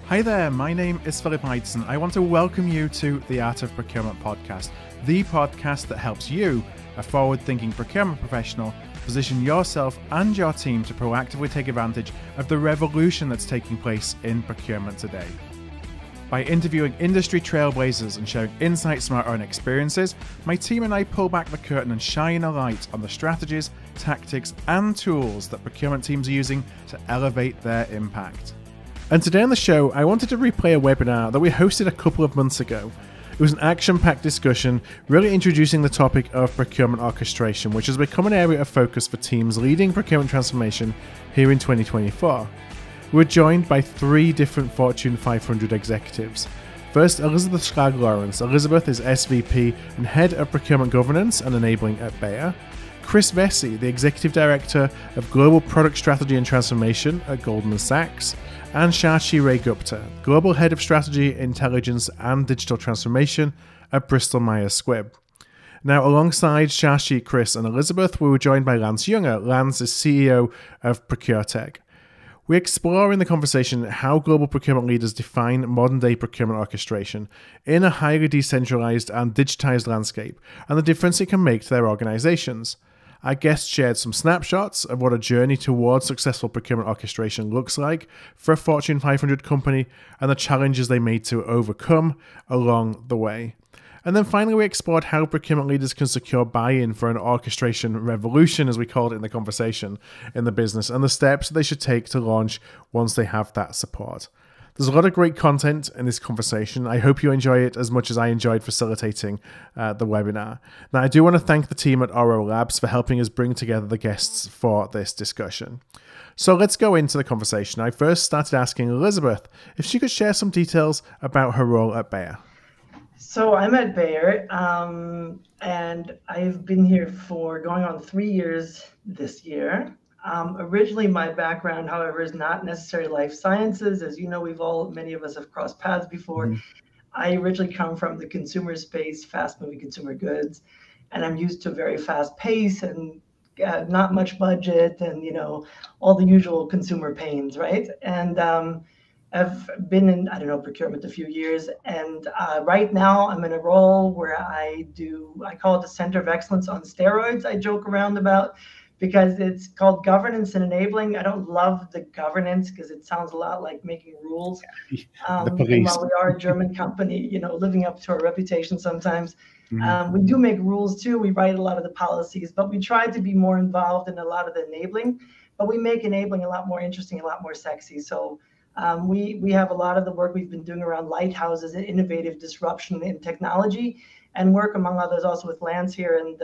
Hi there, my name is Philip Ideson. I want to welcome you to the Art of Procurement podcast, the podcast that helps you, a forward-thinking procurement professional, position yourself and your team to proactively take advantage of the revolution that's taking place in procurement today. By interviewing industry trailblazers and sharing insights from our own experiences, my team and I pull back the curtain and shine a light on the strategies, tactics, and tools that procurement teams are using to elevate their impact. And today on the show, I wanted to replay a webinar that we hosted a couple of months ago. It was an action-packed discussion, really introducing the topic of procurement orchestration, which has become an area of focus for teams leading procurement transformation here in 2024. We're joined by three different Fortune 500 executives. First, Elisabeth Schlag-Lawrence. Elisabeth is SVP and Head of Procurement Governance and Enabling at Bayer. Chris Vessey, the Executive Director of Global Product Strategy and Transformation at Goldman Sachs. And Shachi Gupta, Global Head of Strategy, Intelligence and Digital Transformation at Bristol Squibb. Now, alongside Shachi, Chris and Elisabeth, we were joined by Lance Younger. Lance is CEO of ProcureTech. We explore in the conversation how global procurement leaders define modern-day procurement orchestration in a highly decentralized and digitized landscape and the difference it can make to their organizations. Our guests shared some snapshots of what a journey towards successful procurement orchestration looks like for a Fortune 500 company and the challenges they made to overcome along the way. And then finally, we explored how procurement leaders can secure buy-in for an orchestration revolution, as we called it in the conversation, in the business, and the steps they should take to launch once they have that support. There's a lot of great content in this conversation. I hope you enjoy it as much as I enjoyed facilitating the webinar. Now, I do want to thank the team at Oro Labs for helping us bring together the guests for this discussion. So let's go into the conversation. I first started asking Elisabeth if she could share some details about her role at Bayer. So I'm at Bayer, and I've been here for going on 3 years this year. Originally, my background, however, is not necessarily life sciences. As you know, many of us have crossed paths before. Mm-hmm. I originally come from the consumer space, fast-moving consumer goods, and I'm used to a very fast pace and not much budget and, all the usual consumer pains, right? And I've been in, procurement a few years. And right now I'm in a role where I call it the Center of Excellence on steroids, I joke around about, because it's called Governance and Enabling. I don't love the governance because it sounds a lot like making rules. While we are a German company, living up to our reputation sometimes. Mm-hmm. We do make rules too. We write a lot of the policies, but we try to be more involved in a lot of the enabling. But we make enabling a lot more interesting, a lot more sexy. So we have a lot of the work we've been doing around lighthouses and innovative disruption in technology, and work among others also with Lance here and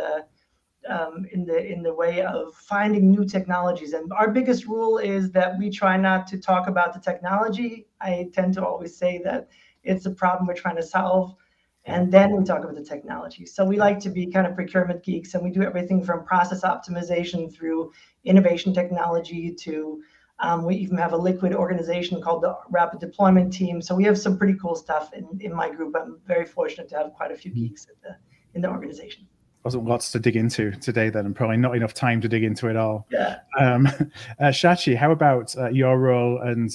in the way of finding new technologies. And our biggest rule is that we try not to talk about the technology. I tend to always say that it's a problem we're trying to solve, and then we talk about the technology. So we like to be kind of procurement geeks, and we do everything from process optimization through innovation technology to we even have a liquid organization called the Rapid Deployment Team. So we have some pretty cool stuff in my group. I'm very fortunate to have quite a few geeks in the organization. Lots to dig into today then, and probably not enough time to dig into it all. Yeah. Shachi, how about your role and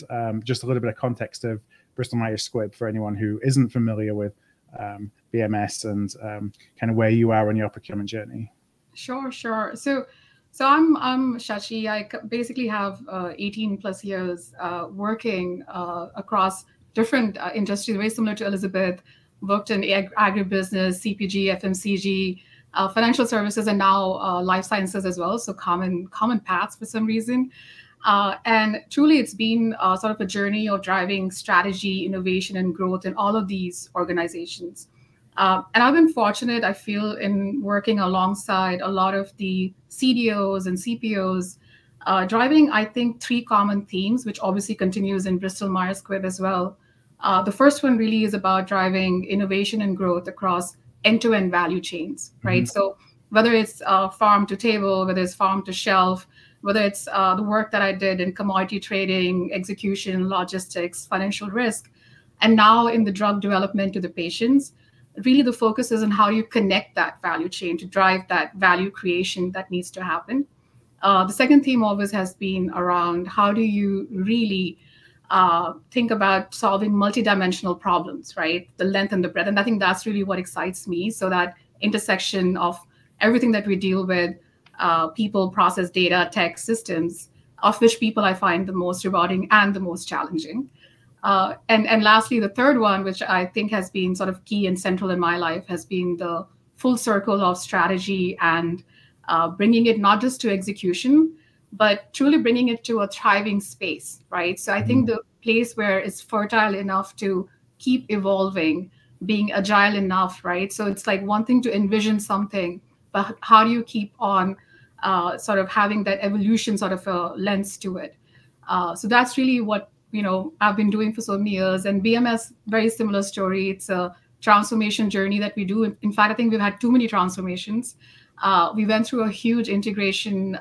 just a little bit of context of Bristol Squibb for anyone who isn't familiar with BMS and kind of where you are on your procurement journey? Sure. So I'm Shachi. I basically have 18 plus years working across different industries, very similar to Elisabeth. Worked in agribusiness, CPG, FMCG, financial services, and now life sciences as well. So common paths for some reason. And truly, it's been sort of a journey of driving strategy, innovation, and growth in all of these organizations. And I've been fortunate, I feel, in working alongside a lot of the CDOs and CPOs, driving, I think, three common themes, which obviously continues in Bristol Squibb as well. The first one really is about driving innovation and growth across end-to-end value chains, right? Mm-hmm. So whether it's farm to table, whether it's farm to shelf, whether it's the work that I did in commodity trading, execution, logistics, financial risk, and now in the drug development to the patients, really the focus is on how you connect that value chain to drive that value creation that needs to happen. The second theme always has been around how do you really think about solving multidimensional problems, right? The length and the breadth. And I think that's really what excites me. So that intersection of everything that we deal with, people, process, data, tech, systems, of which people I find the most rewarding and the most challenging. And lastly, the third one, which I think has been sort of key and central in my life, has been the full circle of strategy and bringing it not just to execution, but truly bringing it to a thriving space, right? So I think the place where it's fertile enough to keep evolving, being agile enough, right? So it's like one thing to envision something, but how do you keep on sort of having that evolution sort of a lens to it? So that's really what, you know, I've been doing for so many years. And BMS, very similar story. It's a transformation journey that we do. In fact, I think we've had too many transformations. We went through a huge integration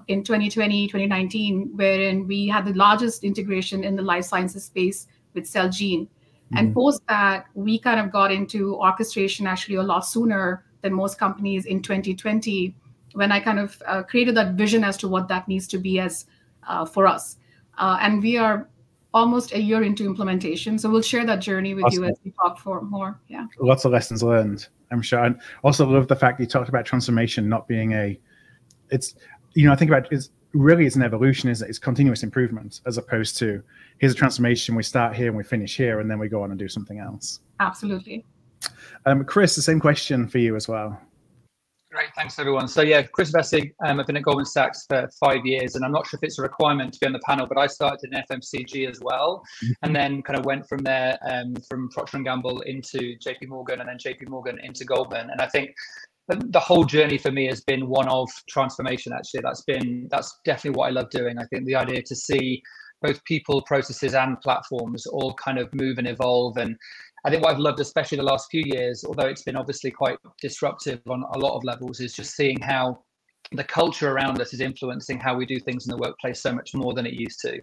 in 2020, 2019, wherein we had the largest integration in the life sciences space with Celgene. And post that, we kind of got into orchestration actually a lot sooner than most companies in 2020, when I kind of created that vision as to what that needs to be as for us. And we are almost a year into implementation. So we'll share that journey with you as we talk for more. Yeah. Lots of lessons learned, I'm sure. And also love the fact that you talked about transformation not being I think about it's an evolution, isn't it? It's continuous improvement, as opposed to here's a transformation, we start here and we finish here, and then we go on and do something else. Absolutely. Chris, the same question for you as well. Great, thanks everyone. So yeah, Chris Vessey, I've been at Goldman Sachs for 5 years, and I'm not sure if it's a requirement to be on the panel, but I started in FMCG as well, and then kind of went from there, from Procter & Gamble into JP Morgan, and then JP Morgan into Goldman. And I think the whole journey for me has been one of transformation. Actually, that's definitely what I love doing. I think the idea to see both people, processes, and platforms all kind of move and evolve. And I think what I've loved, especially the last few years, although it's been obviously quite disruptive on a lot of levels, is just seeing how the culture around us is influencing how we do things in the workplace so much more than it used to.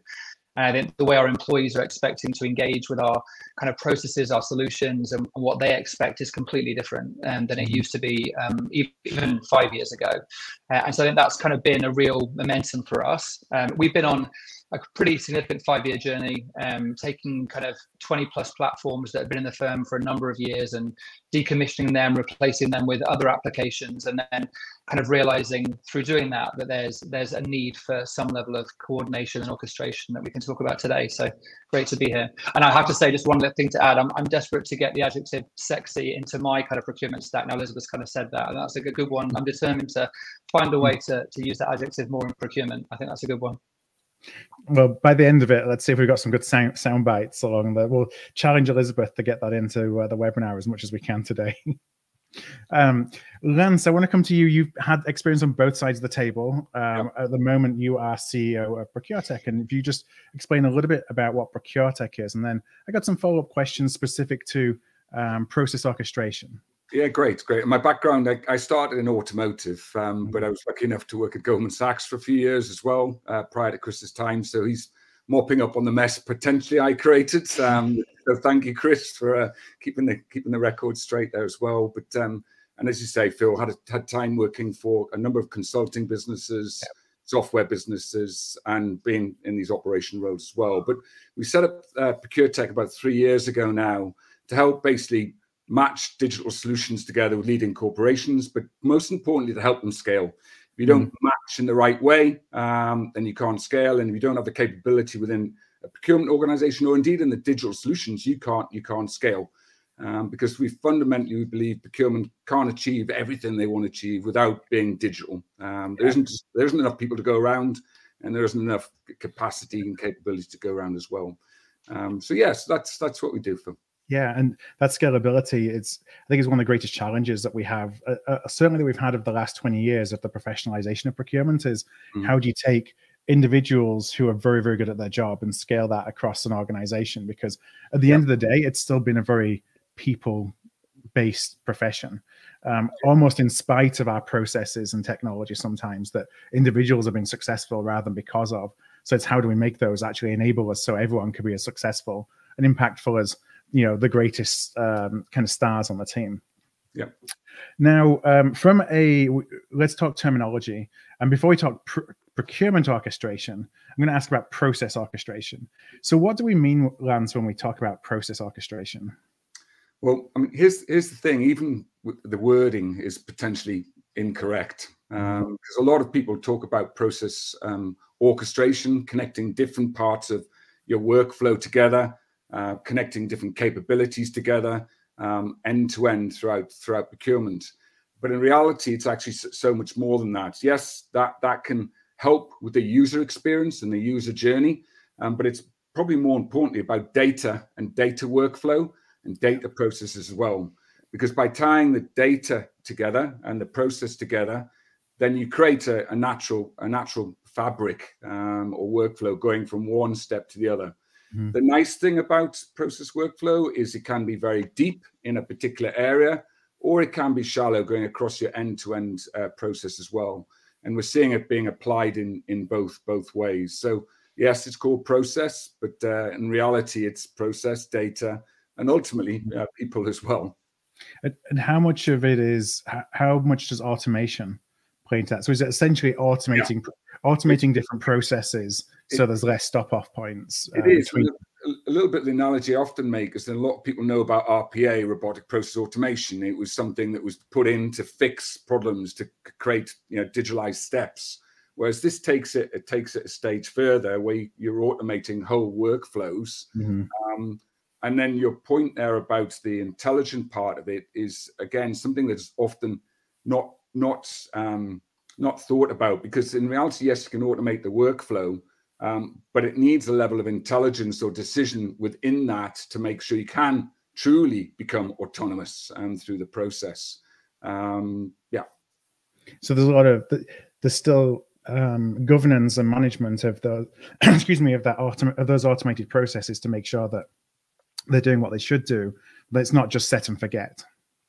And I think the way our employees are expecting to engage with our kind of processes, our solutions, and what they expect is completely different than it used to be even 5 years ago. And so I think that's kind of been a real momentum for us. We've been on a pretty significant 5-year journey, taking kind of 20 plus platforms that have been in the firm for a number of years and decommissioning them, replacing them with other applications, and then kind of realizing through doing that there's a need for some level of coordination and orchestration that we can talk about today. So great to be here. And I have to say, just one thing to add, I'm desperate to get the adjective sexy into my kind of procurement stack. Now Elisabeth kind of said that, and that's a good one. I'm determined to find a way to use that adjective more in procurement. I think that's a good one. Well, by the end of it, let's see if we've got some good sound bites along there. We'll challenge Elisabeth to get that into the webinar as much as we can today. Lance, I want to come to you. You've had experience on both sides of the table. At the moment, you are CEO of ProcureTech. And if you just explain a little bit about what ProcureTech is, and then I got some follow-up questions specific to process orchestration. Yeah, great. My background, I started in automotive, but I was lucky enough to work at Goldman Sachs for a few years as well, prior to Chris's time. So he's mopping up on the mess potentially I created. So thank you, Chris, for keeping the record straight there as well. But and as you say, Phil, had time working for a number of consulting businesses, software businesses, and being in these operation roles as well. But we set up ProcureTech about 3 years ago now to help basically match digital solutions together with leading corporations, but most importantly, to help them scale. If you don't match in the right way, then you can't scale. And if you don't have the capability within a procurement organization, or indeed in the digital solutions, you can't scale. Because we fundamentally believe procurement can't achieve everything they want to achieve without being digital. There isn't enough people to go around, and there isn't enough capacity and capability to go around as well. So yes, that's what we do, Phil. Yeah, and that scalability, I think is one of the greatest challenges that we have, certainly that we've had over the last 20 years of the professionalization of procurement, is how do you take individuals who are very, very good at their job and scale that across an organization? Because at the end of the day, it's still been a very people-based profession, almost in spite of our processes and technology sometimes, that individuals have been successful rather than because of. So it's how do we make those actually enable us so everyone can be as successful and impactful as the greatest kind of stars on the team. Yeah. Now, let's talk terminology. And before we talk procurement orchestration, I'm going to ask about process orchestration. So what do we mean, Lance, when we talk about process orchestration? Well, I mean, here's the thing. Even the wording is potentially incorrect, because a lot of people talk about process orchestration, connecting different parts of your workflow together, connecting different capabilities together, end to end throughout procurement. But in reality, it's actually so much more than that. Yes, that can help with the user experience and the user journey, but it's probably more importantly about data and data workflow and data processes as well. Because by tying the data together and the process together, then you create a natural fabric or workflow going from one step to the other. Mm-hmm. The nice thing about process workflow is it can be very deep in a particular area, or it can be shallow going across your end-to-end process as well. And we're seeing it being applied in both ways. So yes, it's called process, but in reality, it's process, data, and ultimately people as well. And how much of it is, how much does automation play into that? So is it essentially automating different processes so there's less stop-off points? It is. A little bit of the analogy I often make is that a lot of people know about RPA, robotic process automation. It was something that was put in to fix problems, to create digitalized steps. Whereas this takes it a stage further, where you're automating whole workflows. Mm-hmm. And then your point there about the intelligent part of it is, again, something that's often not thought about, because in reality, yes, you can automate the workflow, but it needs a level of intelligence or decision within that to make sure you can truly become autonomous through the process. So there's still governance and management of the of those automated processes to make sure that they're doing what they should do, but it's not just set and forget.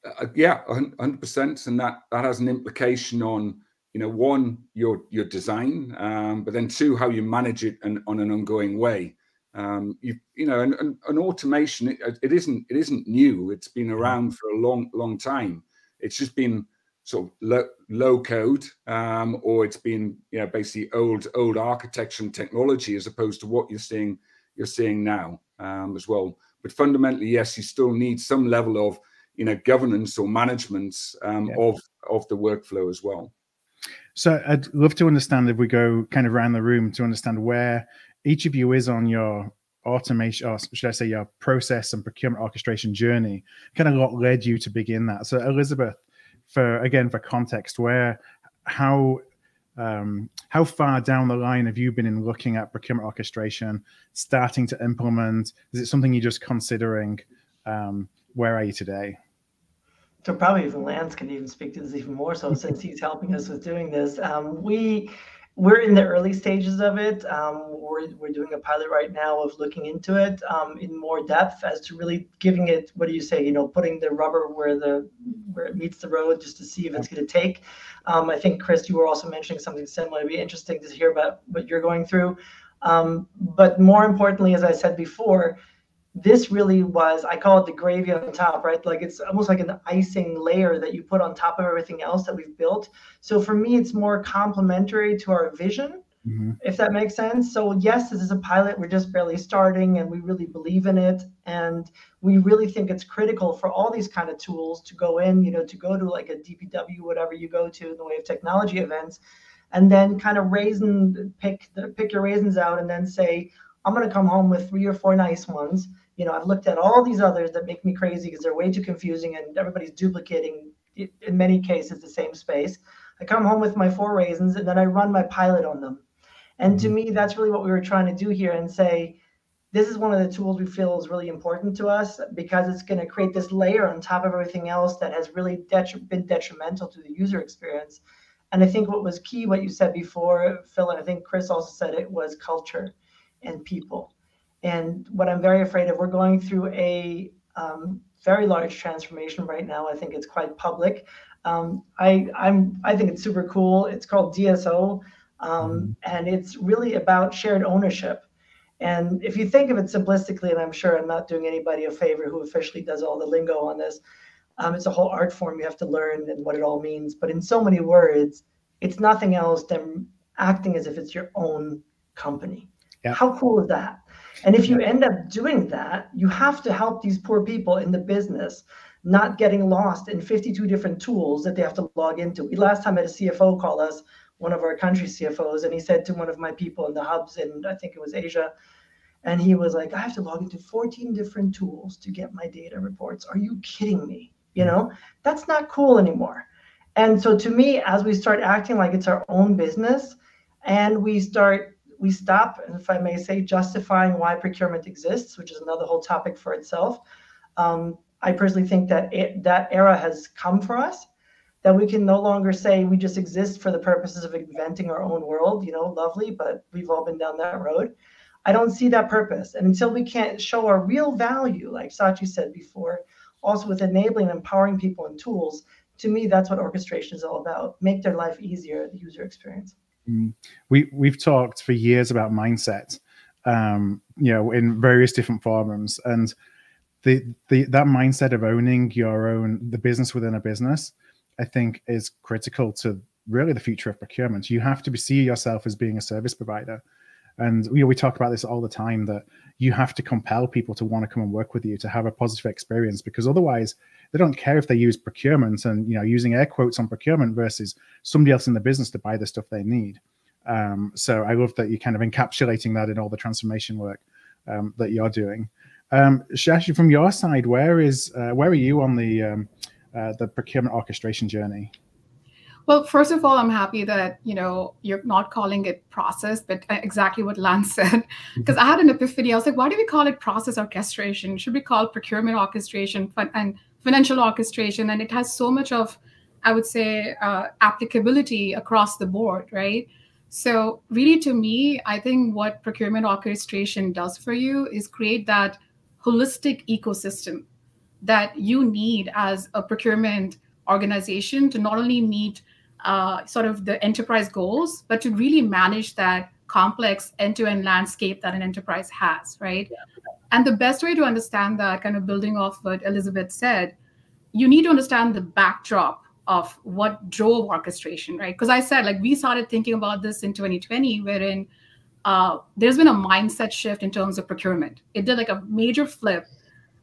100%, and that has an implication on one, your design, but then two, how you manage it on an ongoing way. And automation, it isn't new. It's been around for a long time. It's just been sort of low code, or it's been basically old architecture and technology, as opposed to what you're seeing now as well. But fundamentally, yes, you still need some level of governance or management of the workflow as well. So I'd love to understand, if we go kind of around the room, to understand where each of you is on your automation, or should I say your process and procurement orchestration journey, kind of what led you to begin that. So Elisabeth, for context, how far down the line have you been in looking at procurement orchestration, starting to implement? Is it something you're just considering? Where are you today? So probably even Lance can even speak to this even more so, since he's helping us with doing this. We're in the early stages of it. We're doing a pilot right now of looking into it in more depth, as to really giving it, what do you say, putting the rubber where it meets the road, just to see if it's going to take. I think, Chris, you were also mentioning something similar. It'd be interesting to hear about what you're going through. But more importantly, as I said before, this really was, I call it the gravy on top, right? Like it's almost like an icing layer that you put on top of everything else that we've built. So for me, it's more complementary to our vision, if that makes sense. So yes, this is a pilot. We're just barely starting, and we really believe in it. And we really think it's critical for all these kind of tools to go in, to go to like a DPW, whatever you go to in the way of technology events, and then kind of pick your raisins out, and then say, I'm going to come home with 3 or 4 nice ones. I've looked at all these others that make me crazy because they're way too confusing and everybody's duplicating, in many cases, the same space. I come home with my 4 raisins, and then I run my pilot on them. And to me, that's really what we were trying to do here, and say, this is one of the tools we feel is really important to us, because it's going to create this layer on top of everything else that has really been detrimental to the user experience. And I think what was key, what you said before, Phil, and I think Chris also said it, was culture and people. And what I'm very afraid of, we're going through a very large transformation right now. I think it's quite public. I think it's super cool. It's called DSO, and it's really about shared ownership. And if you think of it simplistically, and I'm sure I'm not doing anybody a favor who officially does all the lingo on this, it's a whole art form you have to learn and what it all means. But in so many words, it's nothing else than acting as if it's your own company. Yeah. How cool is that? And if you end up doing that, you have to help these poor people in the business not getting lost in 52 different tools that they have to log into. We last time had a CFO call us, one of our country CFOs, and he said to one of my people in the hubs in, I think it was Asia, and he was like, I have to log into 14 different tools to get my data reports. Are you kidding me? You know, that's not cool anymore. And so to me, as we start acting like it's our own business, and we stop, if I may say, justifying why procurement exists, which is another whole topic for itself. I personally think that that era has come for us, that we can no longer say we just exist for the purposes of inventing our own world, you know, lovely, but we've all been down that road. I don't see that purpose. And until we can't show our real value, like Shachi said before, also with enabling and empowering people and tools, to me, that's what orchestration is all about. Make their life easier, the user experience. We've talked for years about mindset, you know, in various different forums, and that mindset of owning the business within a business, I think, is critical to really the future of procurement. You have to see yourself as being a service provider, and we talk about this all the time, that you have to compel people to want to come and work with you, to have a positive experience, because otherwise they don't care if they use procurement and, you know, using air quotes on procurement versus somebody else in the business to buy the stuff they need. So I love that you're kind of encapsulating that in all the transformation work that you're doing. Shachi, from your side, where are you on the procurement orchestration journey? Well, first of all, I'm happy that, you know, you're not calling it process, but exactly what Lance said, because I had an epiphany. I was like, why do we call it process orchestration? Should we call it procurement orchestration and financial orchestration? And it has so much of, I would say, applicability across the board, right? So really, to me, I think what procurement orchestration does for you is create that holistic ecosystem that you need as a procurement organization to not only meet sort of the enterprise goals, but to really manage that complex end-to-end landscape that an enterprise has, right? Yeah. And the best way to understand that, kind of building off what Elisabeth said, you need to understand the backdrop of what drove orchestration, right? Because I said, like, we started thinking about this in 2020, wherein there's been a mindset shift in terms of procurement. It did like a major flip,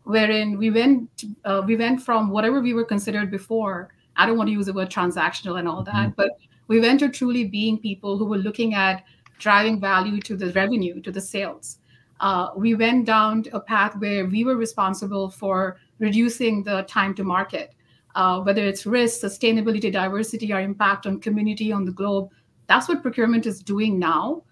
wherein we went from whatever we were considered before. I don't want to use the word transactional and all that, but we went to truly being people who were looking at driving value to the revenue, to the sales. We went down a path where we were responsible for reducing the time to market, whether it's risk, sustainability, diversity, our impact on community, on the globe. That's what procurement is doing now.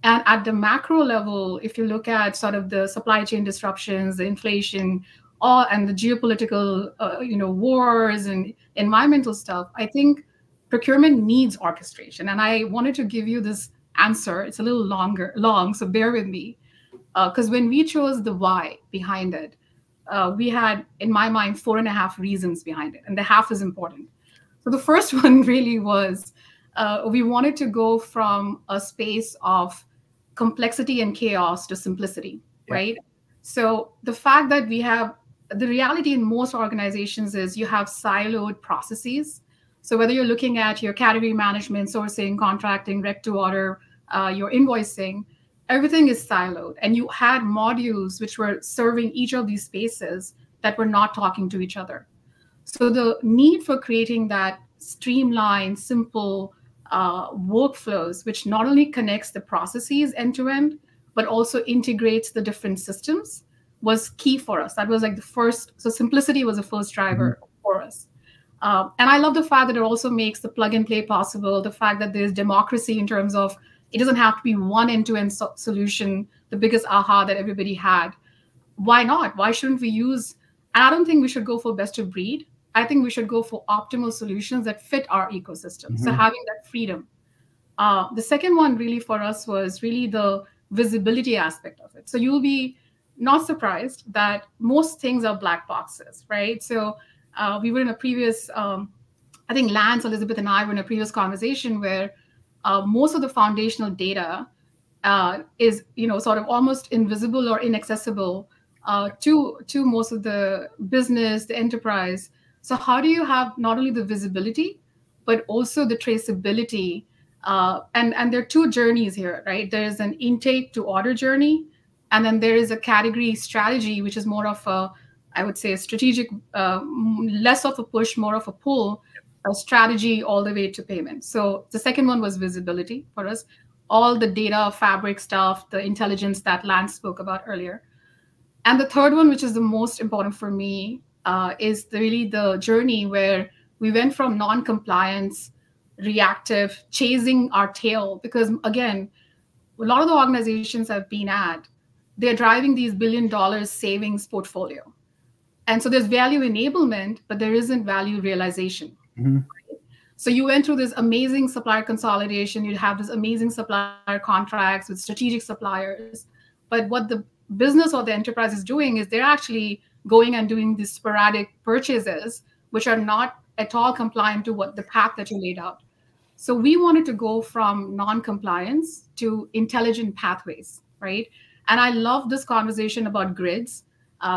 And at the macro level, if you look at sort of the supply chain disruptions, the inflation, and the geopolitical, wars and environmental stuff, I think procurement needs orchestration. And I wanted to give you this answer. It's a little long, so bear with me. Because when we chose the why behind it, we had, in my mind, 4.5 reasons behind it. And the half is important. So the first one really was we wanted to go from a space of complexity and chaos to simplicity, right? So the fact that the reality in most organizations is you have siloed processes. So whether you're looking at your category management, sourcing, contracting, rec to order, your invoicing, everything is siloed. And you had modules which were serving each of these spaces that were not talking to each other. So the need for creating that streamlined, simple workflows, which not only connects the processes end to end, but also integrates the different systems, was key for us. That was like the first. So simplicity was the first driver for us. And I love the fact that it also makes the plug and play possible. The fact that there's democracy in terms of it doesn't have to be one end-to-end solution, the biggest aha that everybody had. Why not? Why shouldn't we use? And I don't think we should go for best of breed. I think we should go for optimal solutions that fit our ecosystem. So having that freedom. The second one really for us was really the visibility aspect of it. So you'll be not surprised that most things are black boxes, right? So we were in a previous, I think Lance, Elisabeth, and I were in a previous conversation where most of the foundational data is, sort of almost invisible or inaccessible to most of the business, the enterprise. So how do you have not only the visibility, but also the traceability And there are two journeys here, right? There is an intake to order journey, and then there is a category strategy, which is more of a, I would say, a strategic, less of a push, more of a pull, a strategy all the way to payment. So the second one was visibility for us, all the data fabric stuff, the intelligence that Lance spoke about earlier. And the third one, which is the most important for me, is really the journey where we went from non-compliance, reactive, chasing our tail. Because again, a lot of the organizations I've been at, they're driving these $1 billion savings portfolio. And so there's value enablement, but there isn't value realization. Mm-hmm. So you went through this amazing supplier consolidation. You have this amazing supplier contracts with strategic suppliers. But what the business or the enterprise is doing is they're actually going and doing these sporadic purchases, which are not at all compliant to what the path that you laid out. So we wanted to go from non-compliance to intelligent pathways, right? And I love this conversation about grids.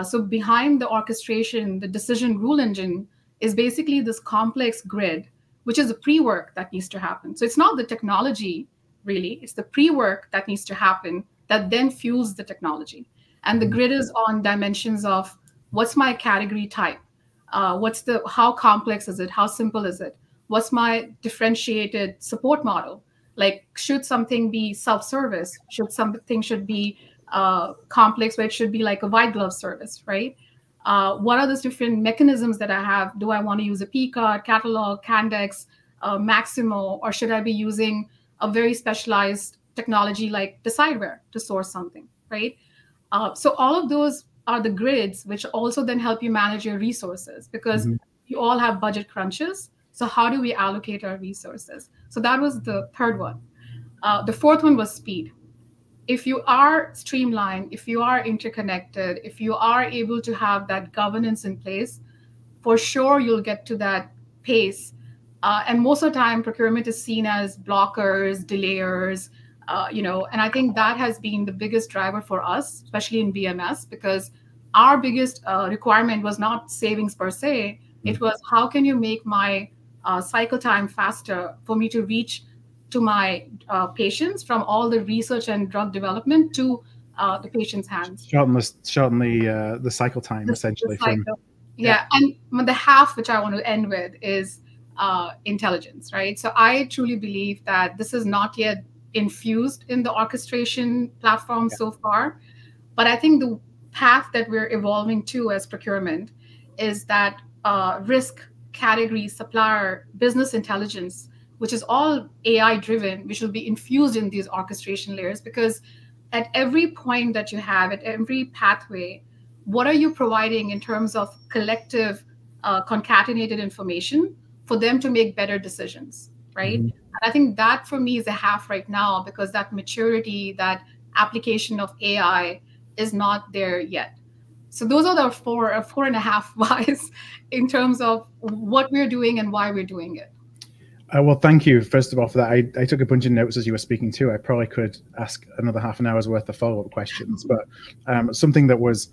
So behind the orchestration, the decision rule engine is basically this complex grid, which is the pre-work that needs to happen. So it's not the technology, really. It's the pre-work that needs to happen that then fuels the technology. And the grid is on dimensions of what's my category type? How complex is it? How simple is it? What's my differentiated support model? Like, should something be self-service? Should be complex, where it should be like a white glove service, right? What are those different mechanisms that I have? Do I want to use a P-card, catalog, Candex, Maximo, or should I be using a very specialized technology like Decideware to source something, right? So all of those are the grids, which also then help you manage your resources, because you all have budget crunches. So how do we allocate our resources? So that was the third one. The fourth one was speed. If you are streamlined, if you are interconnected, if you are able to have that governance in place, for sure you'll get to that pace. And most of the time, procurement is seen as blockers, delayers, and I think that has been the biggest driver for us, especially in BMS, because our biggest requirement was not savings per se. It was, how can you make my cycle time faster for me to reach to my patients, from all the research and drug development to the patient's hands. Shorten the cycle time, essentially. And the half, which I want to end with, is intelligence, right? So I truly believe that this is not yet infused in the orchestration platform so far, but I think the path that we're evolving to as procurement is that risk, category, supplier, business intelligence, which is all AI driven, which will be infused in these orchestration layers. Because at every point that you have, at every pathway, what are you providing in terms of collective concatenated information for them to make better decisions, right? And I think that for me is a half right now, because that maturity, that application of AI is not there yet. So those are the four and a half whys in terms of what we're doing and why we're doing it. Well, thank you, first of all, for that. I took a bunch of notes as you were speaking too. I probably could ask another half an hour's worth of follow-up questions, but something that was,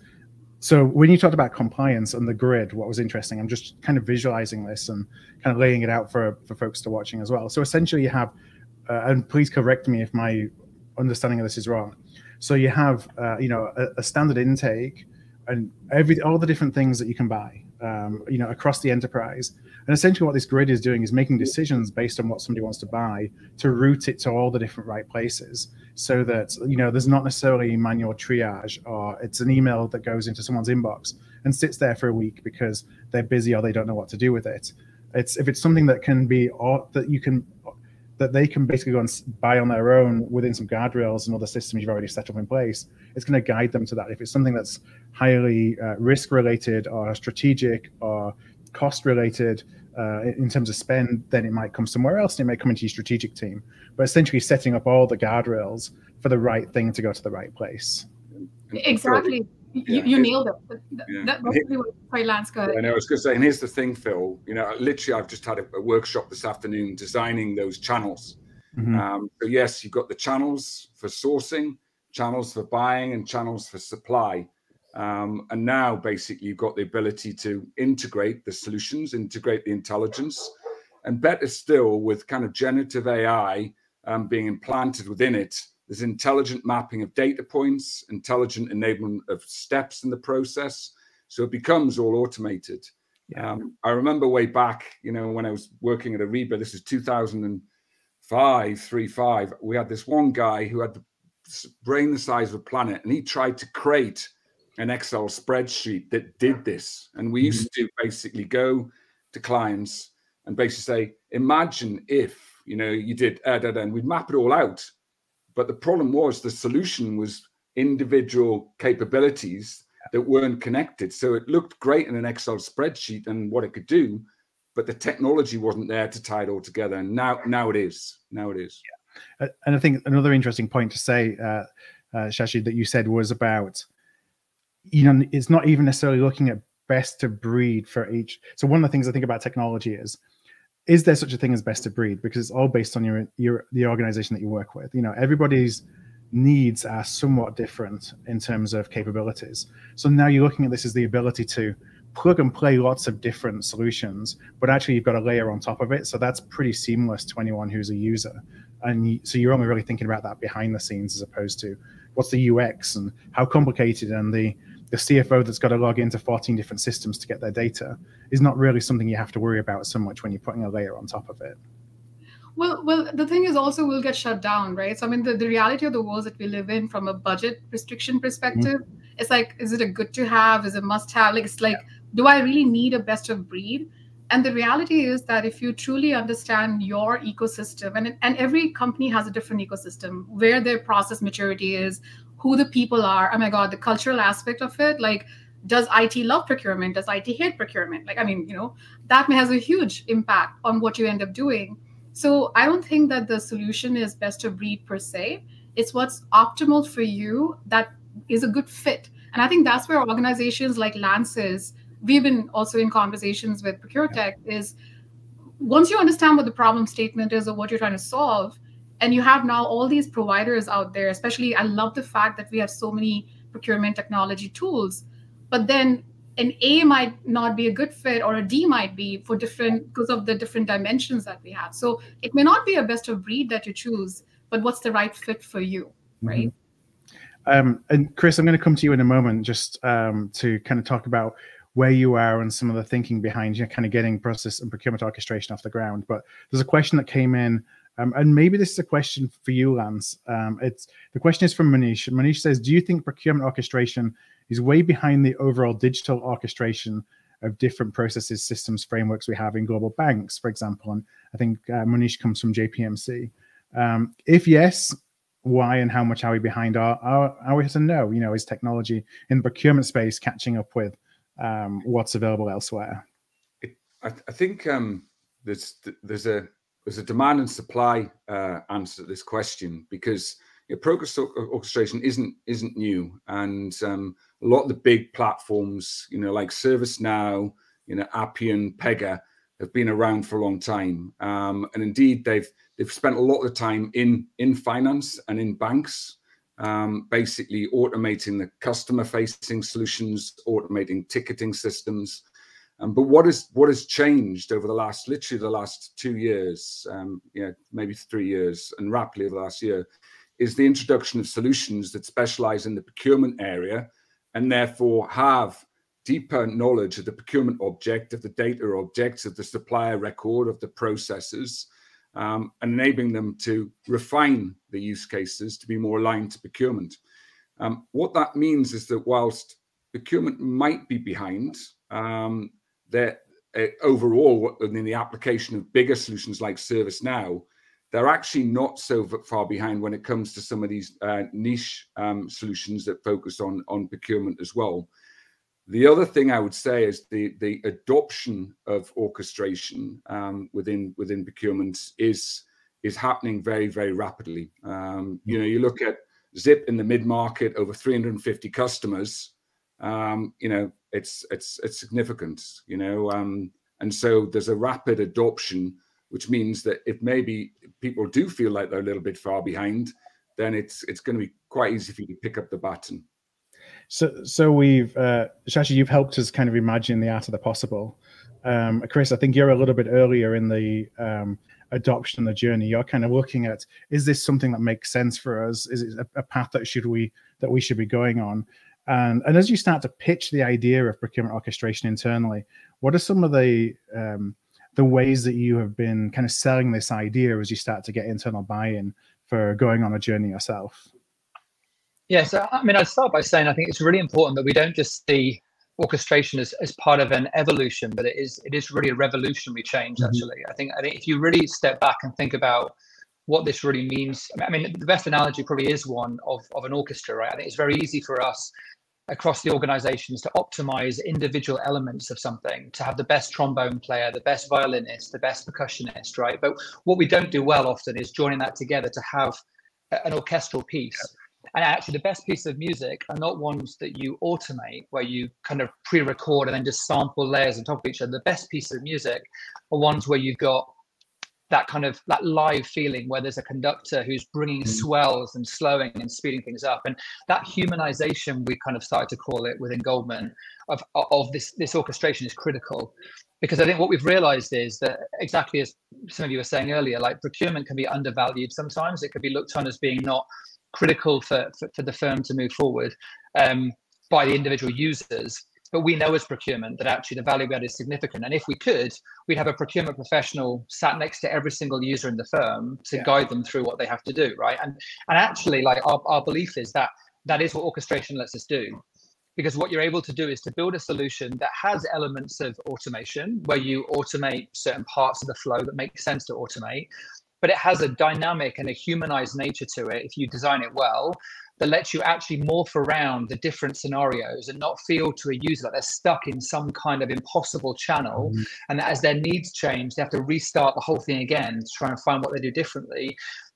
so when you talked about compliance and the grid, what was interesting, I'm just kind of visualizing this and kind of laying it out for folks to watching as well. So essentially you have, and please correct me if my understanding of this is wrong. So you have, a standard intake and all the different things that you can buy, across the enterprise. And essentially what this grid is doing is making decisions based on what somebody wants to buy to route it to all the different right places, so that, there's not necessarily manual triage, or it's an email that goes into someone's inbox and sits there for a week because they're busy or they don't know what to do with it. If it's something that can be, or that they can basically go and buy on their own within some guardrails and other systems you've already set up in place, it's going to guide them to that. If it's something that's highly risk related or strategic or cost related in terms of spend, then it might come somewhere else and it may come into your strategic team. But essentially setting up all the guardrails for the right thing to go to the right place. Exactly. You nailed it. That's really what Lance got. I know, I was going to say, and here's the thing, Phil, literally I've just had a workshop this afternoon designing those channels. So yes, you've got the channels for sourcing, channels for buying, and channels for supply. And now basically you've got the ability to integrate the solutions, integrate the intelligence, and better still with kind of generative AI being implanted within it. There's intelligent mapping of data points, intelligent enablement of steps in the process. So it becomes all automated. Yeah. I remember way back, you know, when I was working at Ariba, this is 2005, we had this one guy who had the brain the size of a planet, and he tried to create an Excel spreadsheet that did this. And we used to basically go to clients and basically say, imagine if, you know, you did, and we'd map it all out. But the problem was the solution was individual capabilities that weren't connected. So it looked great in an Excel spreadsheet and what it could do, but the technology wasn't there to tie it all together. And now it is. Now it is. Yeah. And I think another interesting point to say, Shachi, that you said was about, you know, it's not even necessarily looking at best of breed for each. So one of the things I think about technology is there such a thing as best of breed? Because it's all based on the organization that you work with. You know, everybody's needs are somewhat different in terms of capabilities. So now you're looking at this as the ability to plug and play lots of different solutions, but actually you've got a layer on top of it. So that's pretty seamless to anyone who's a user. And so you're only really thinking about that behind the scenes as opposed to what's the UX and how complicated, and the CFO that's got to log into 14 different systems to get their data is not really something you have to worry about so much when you're putting a layer on top of it. Well, the thing is also we'll get shut down, right? So I mean, the reality of the world that we live in from a budget restriction perspective, it's like, is it a good to have? Is it must have? Like, it's like, do I really need a best of breed? And the reality is that if you truly understand your ecosystem, and every company has a different ecosystem, where their process maturity is, who the people are, oh my God, the cultural aspect of it, like, does IT love procurement? Does IT hate procurement? Like, I mean, you know, that has a huge impact on what you end up doing. So I don't think that the solution is best of breed per se. It's what's optimal for you that is a good fit. And I think that's where organizations like Lance's, we've been also in conversations with ProcureTech, is once you understand what the problem statement is or what you're trying to solve, and you have now all these providers out there, especially I love the fact that we have so many procurement technology tools, but then an A might not be a good fit, or a D might be for different, because of the different dimensions that we have. So it may not be a best of breed that you choose, but what's the right fit for you, right? And Chris, I'm going to come to you in a moment just to kind of talk about where you are and some of the thinking behind, you know, kind of getting process and procurement orchestration off the ground. But there's a question that came in, and maybe this is a question for you, Lance. The question is from Manish. Manish says, do you think procurement orchestration is way behind the overall digital orchestration of different processes, systems, frameworks we have in global banks, for example? And I think Manish comes from JPMC. If yes, why and how much are we behind? Are we to know, you know, is technology in the procurement space catching up with what's available elsewhere? I think there's a demand and supply answer to this question, because process orchestration isn't new, and a lot of the big platforms, you know, like ServiceNow, you know, Appian, Pega, have been around for a long time, and indeed they've spent a lot of the time in finance and in banks, basically automating the customer-facing solutions, automating ticketing systems. But what has changed over literally the last 2 years, maybe 3 years, and rapidly over the last year, is the introduction of solutions that specialize in the procurement area and therefore have deeper knowledge of the procurement object, of the data objects, of the supplier record, of the processes, and enabling them to refine the use cases to be more aligned to procurement. What that means is that whilst procurement might be behind, that overall in the application of bigger solutions like ServiceNow, they're actually not so far behind when it comes to some of these niche solutions that focus on procurement as well. The other thing I would say is the adoption of orchestration within procurement is happening very, very rapidly. You look at Zip in the mid-market, over 350 customers. It's significant. And so there's a rapid adoption, which means that if maybe people do feel like they're a little bit far behind, then it's going to be quite easy for you to pick up the baton. So we've, Shachi, you've helped us kind of imagine the art of the possible. Chris, I think you're a little bit earlier in the adoption, the journey, you're kind of looking at, is this something that makes sense for us? Is it a path that we should be going on? And as you start to pitch the idea of procurement orchestration internally, what are some of the ways that you have been kind of selling this idea as you start to get internal buy-in for going on a journey yourself? Yeah, so I mean, I'd start by saying I think it's really important that we don't just see orchestration as part of an evolution, but it is really a revolutionary change, actually. I think if you really step back and think about what this really means, I mean, the best analogy probably is one of an orchestra, right? I think it's very easy for us across the organizations to optimize individual elements of something, to have the best trombone player, the best violinist, the best percussionist, right? But what we don't do well often is joining that together to have an orchestral piece. And actually the best pieces of music are not ones that you automate, where you kind of pre-record and then just sample layers on top of each other. The best pieces of music are ones where you've got that live feeling, where there's a conductor who's bringing swells and slowing and speeding things up. And that humanization, we kind of started to call it within Goldman, of this orchestration is critical. Because I think what we've realized is that, exactly as some of you were saying earlier, like procurement can be undervalued sometimes. It could be looked on as being not critical for the firm to move forward by the individual users. But we know as procurement that actually the value add is significant. And if we could, we'd have a procurement professional sat next to every single user in the firm to guide them through what they have to do, right? And actually, like our belief is that is what orchestration lets us do. Because what you're able to do is to build a solution that has elements of automation, where you automate certain parts of the flow that make sense to automate, but it has a dynamic and a humanized nature to it if you design it well, that lets you actually morph around the different scenarios and not feel to a user that they're stuck in some kind of impossible channel, and that as their needs change, they have to restart the whole thing again to try and find what they do differently.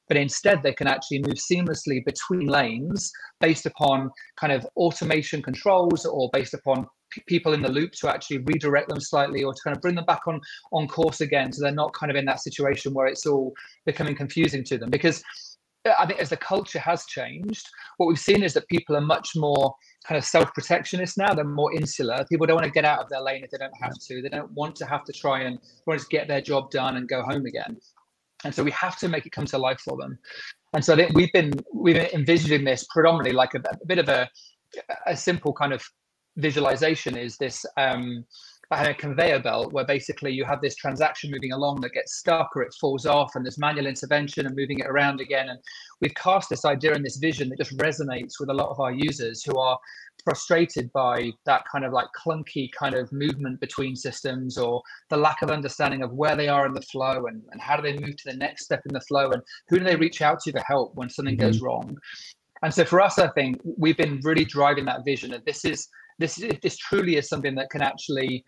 But instead, they can actually move seamlessly between lanes based upon kind of automation controls, or based upon people in the loop to actually redirect them slightly, or to kind of bring them back on course again, so they're not kind of in that situation where it's all becoming confusing to them. Because I think as the culture has changed, what we've seen is that people are much more kind of self-protectionist now. They're more insular. People don't want to get out of their lane if they don't have to. They don't want to have to try and get their job done and go home again. And so we have to make it come to life for them. And so I think we've been envisioning this predominantly like a bit of a simple kind of visualization is this a conveyor belt, where basically you have this transaction moving along that gets stuck or it falls off, and there's manual intervention and moving it around again. And we've cast this idea and this vision that just resonates with a lot of our users who are frustrated by that kind of like clunky kind of movement between systems, or the lack of understanding of where they are in the flow, and how do they move to the next step in the flow, and who do they reach out to for help when something goes wrong. And so for us, I think we've been really driving that vision of this truly is something that can actually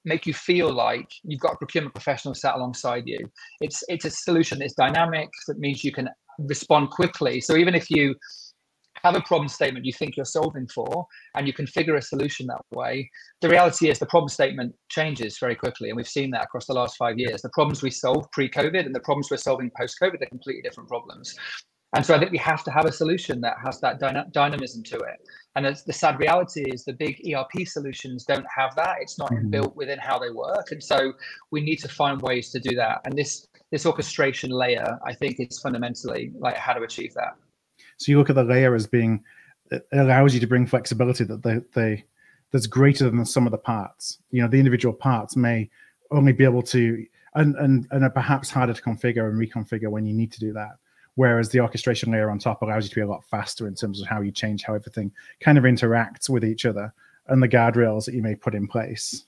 make you feel like you've got a procurement professional sat alongside you. It's a solution that's dynamic, that means you can respond quickly. So even if you have a problem statement you think you're solving for, and you configure a solution that way, the reality is the problem statement changes very quickly. And we've seen that across the last 5 years. The problems we solved pre-COVID and the problems we're solving post-COVID are completely different problems. And so I think we have to have a solution that has that dynamism to it. And the sad reality is the big ERP solutions don't have that. It's not built within how they work. And so we need to find ways to do that. And this orchestration layer, I think, is fundamentally like how to achieve that. So you look at the layer as being, it allows you to bring flexibility that's greater than the sum of the parts. You know, the individual parts may only be able to, and are perhaps harder to configure and reconfigure when you need to do that. Whereas the orchestration layer on top allows you to be a lot faster in terms of how you change how everything kind of interacts with each other, and the guardrails that you may put in place.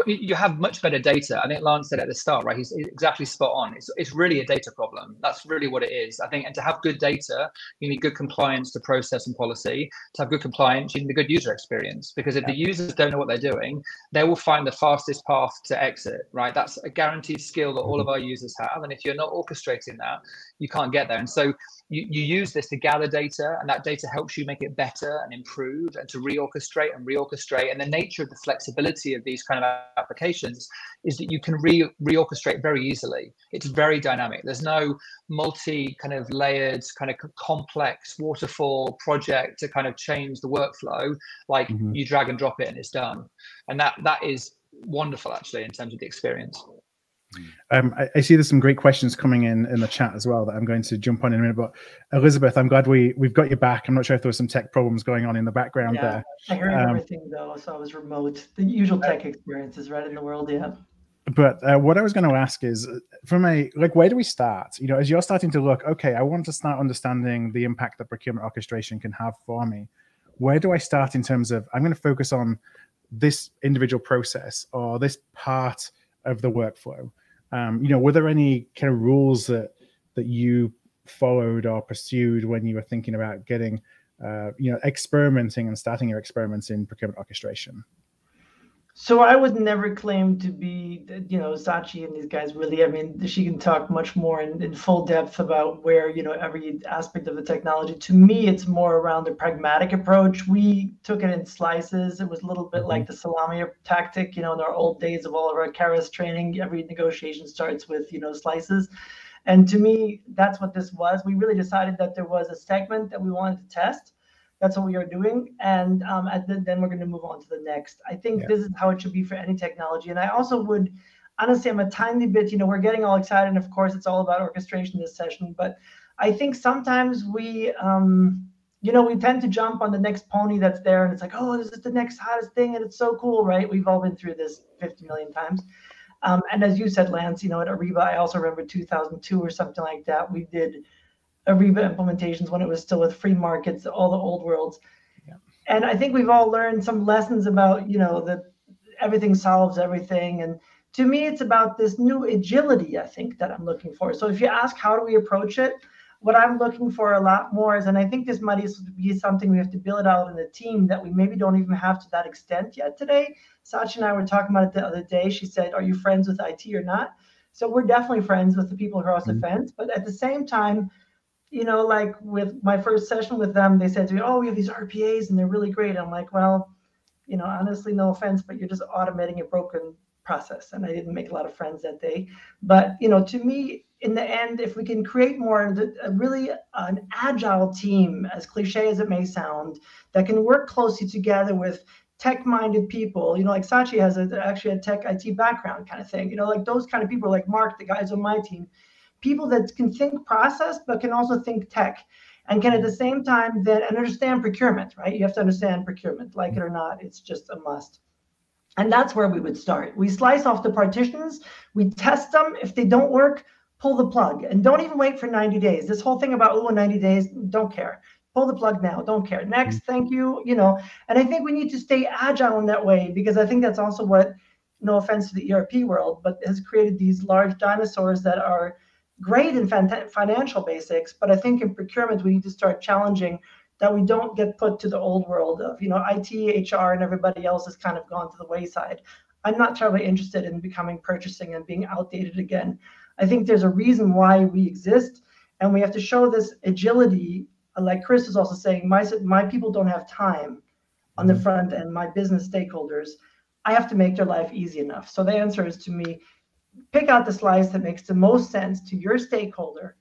You have much better data. I think Lance said at the start, right? He's exactly spot on. It's really a data problem. That's really what it is. I think, and to have good data, you need good compliance to process and policy. To have good compliance, you need a good user experience. Because if the users don't know what they're doing, they will find the fastest path to exit, right? That's a guaranteed skill that all of our users have. And if you're not orchestrating that, you can't get there. And so you use this to gather data, and that data helps you make it better and improve, and to reorchestrate. And the nature of the flexibility of these kind of applications is that you can reorchestrate very easily. It's very dynamic. There's no multi kind of layered kind of complex waterfall project to kind of change the workflow. Like you drag and drop it and it's done. And that is wonderful actually in terms of the experience. I see there's some great questions coming in the chat as well that I'm going to jump on in a minute. But Elisabeth, I'm glad we've got you back. I'm not sure if there were some tech problems going on in the background there. I heard everything though, so I was remote. The usual tech experiences right in the world, yeah. But what I was going to ask is, from where do we start? You know, as you're starting to look, okay, I want to start understanding the impact that procurement orchestration can have for me. Where do I start in terms of, I'm going to focus on this individual process or this part of the workflow? You know, were there any kind of rules that you followed or pursued when you were thinking about getting, you know, experimenting and starting your experiments in procurement orchestration? So I would never claim to be, you know, Shachi and these guys really. I mean, she can talk much more in full depth about where, you know, every aspect of the technology. To me, it's more around the pragmatic approach. We took it in slices. It was a little bit like the salami tactic, you know, in our old days of all of our Karas training. Every negotiation starts with, you know, slices. And to me, that's what this was. We really decided that there was a segment that we wanted to test. That's what we are doing. And then we're going to move on to the next. I think this is how it should be for any technology. And I also would, honestly, I'm a tiny bit, you know, we're getting all excited. And of course, it's all about orchestration this session. But I think sometimes we, you know, we tend to jump on the next pony that's there. And it's like, oh, this is the next hottest thing. And it's so cool, right? We've all been through this 50 million times. And as you said, Lance, you know, at Ariba, I also remember 2002 or something like that. We did Ariba implementations when it was still with free markets, all the old worlds. Yeah. And I think we've all learned some lessons about, you know, that everything solves everything. And to me, it's about this new agility, I think, that I'm looking for. So if you ask, how do we approach it? What I'm looking for a lot more is, and I think this might be something we have to build out in the team that we maybe don't even have to that extent yet today. Shachi and I were talking about it the other day. She said, are you friends with IT or not? So we're definitely friends with the people across the fence. But at the same time, you know, like with my first session with them, they said to me, oh, we have these RPAs and they're really great. I'm like, well, you know, honestly, no offense, but you're just automating a broken process. And I didn't make a lot of friends that day. But, you know, to me, in the end, if we can create more, really an agile team, as cliche as it may sound, that can work closely together with tech-minded people, you know, like Shachi has actually a tech IT background kind of thing, you know, like those kind of people, like Mark, the guys on my team, people that can think process, but can also think tech and can at the same time then understand procurement, right? You have to understand procurement, like it or not, it's just a must. And that's where we would start. We slice off the partitions, we test them. If they don't work, pull the plug and don't even wait for 90 days. This whole thing about, 90 days, don't care. Pull the plug now, don't care. Next, thank you, you know. And I think we need to stay agile in that way, because I think that's also what, no offense to the ERP world, but has created these large dinosaurs that are great in financial basics, but I think in procurement, we need to start challenging that we don't get put to the old world of, you know, IT, HR, and everybody else has kind of gone to the wayside. I'm not terribly interested in becoming purchasing and being outdated again. I think there's a reason why we exist, and we have to show this agility. Like Chris is also saying, my people don't have time on the front end, my business stakeholders. I have to make their life easy enough. So the answer is, to me, pick out the slice that makes the most sense to your stakeholder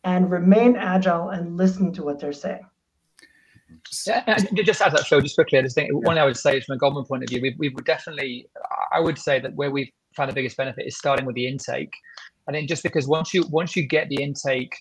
and remain agile and listen to what they're saying. Yeah, just add that, Phil, just quickly. I just think one thing I would say is, from a Goldman point of view, we would definitely, I would say that where we've found the biggest benefit is starting with the intake. I think just because once you get the intake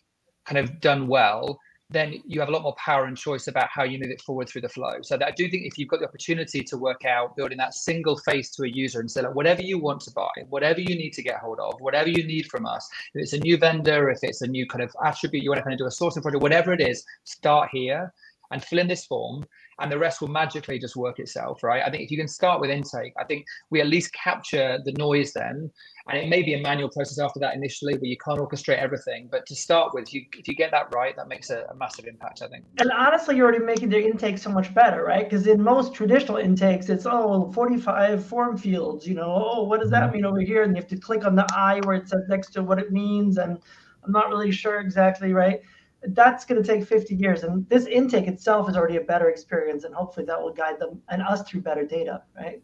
kind of done well, then you have a lot more power and choice about how you move it forward through the flow. So that I do think if you've got the opportunity to work out building that single face to a user and say, like, whatever you want to buy, whatever you need to get hold of, whatever you need from us, if it's a new vendor, if it's a new kind of attribute, you want to kind of do a sourcing project, whatever it is, start here and fill in this form, and the rest will magically just work itself, right? I think if you can start with intake, I think we at least capture the noise then, and it may be a manual process after that initially, where you can't orchestrate everything. But to start with, if you get that right, that makes a massive impact, I think. And honestly, you're already making their intake so much better, right? Because in most traditional intakes, it's, 45 form fields, you know, what does that mean over here? And you have to click on the I where it says next to what it means. And I'm not really sure exactly, right? That's going to take 50 years. And this intake itself is already a better experience. And hopefully that will guide them and us through better data, right?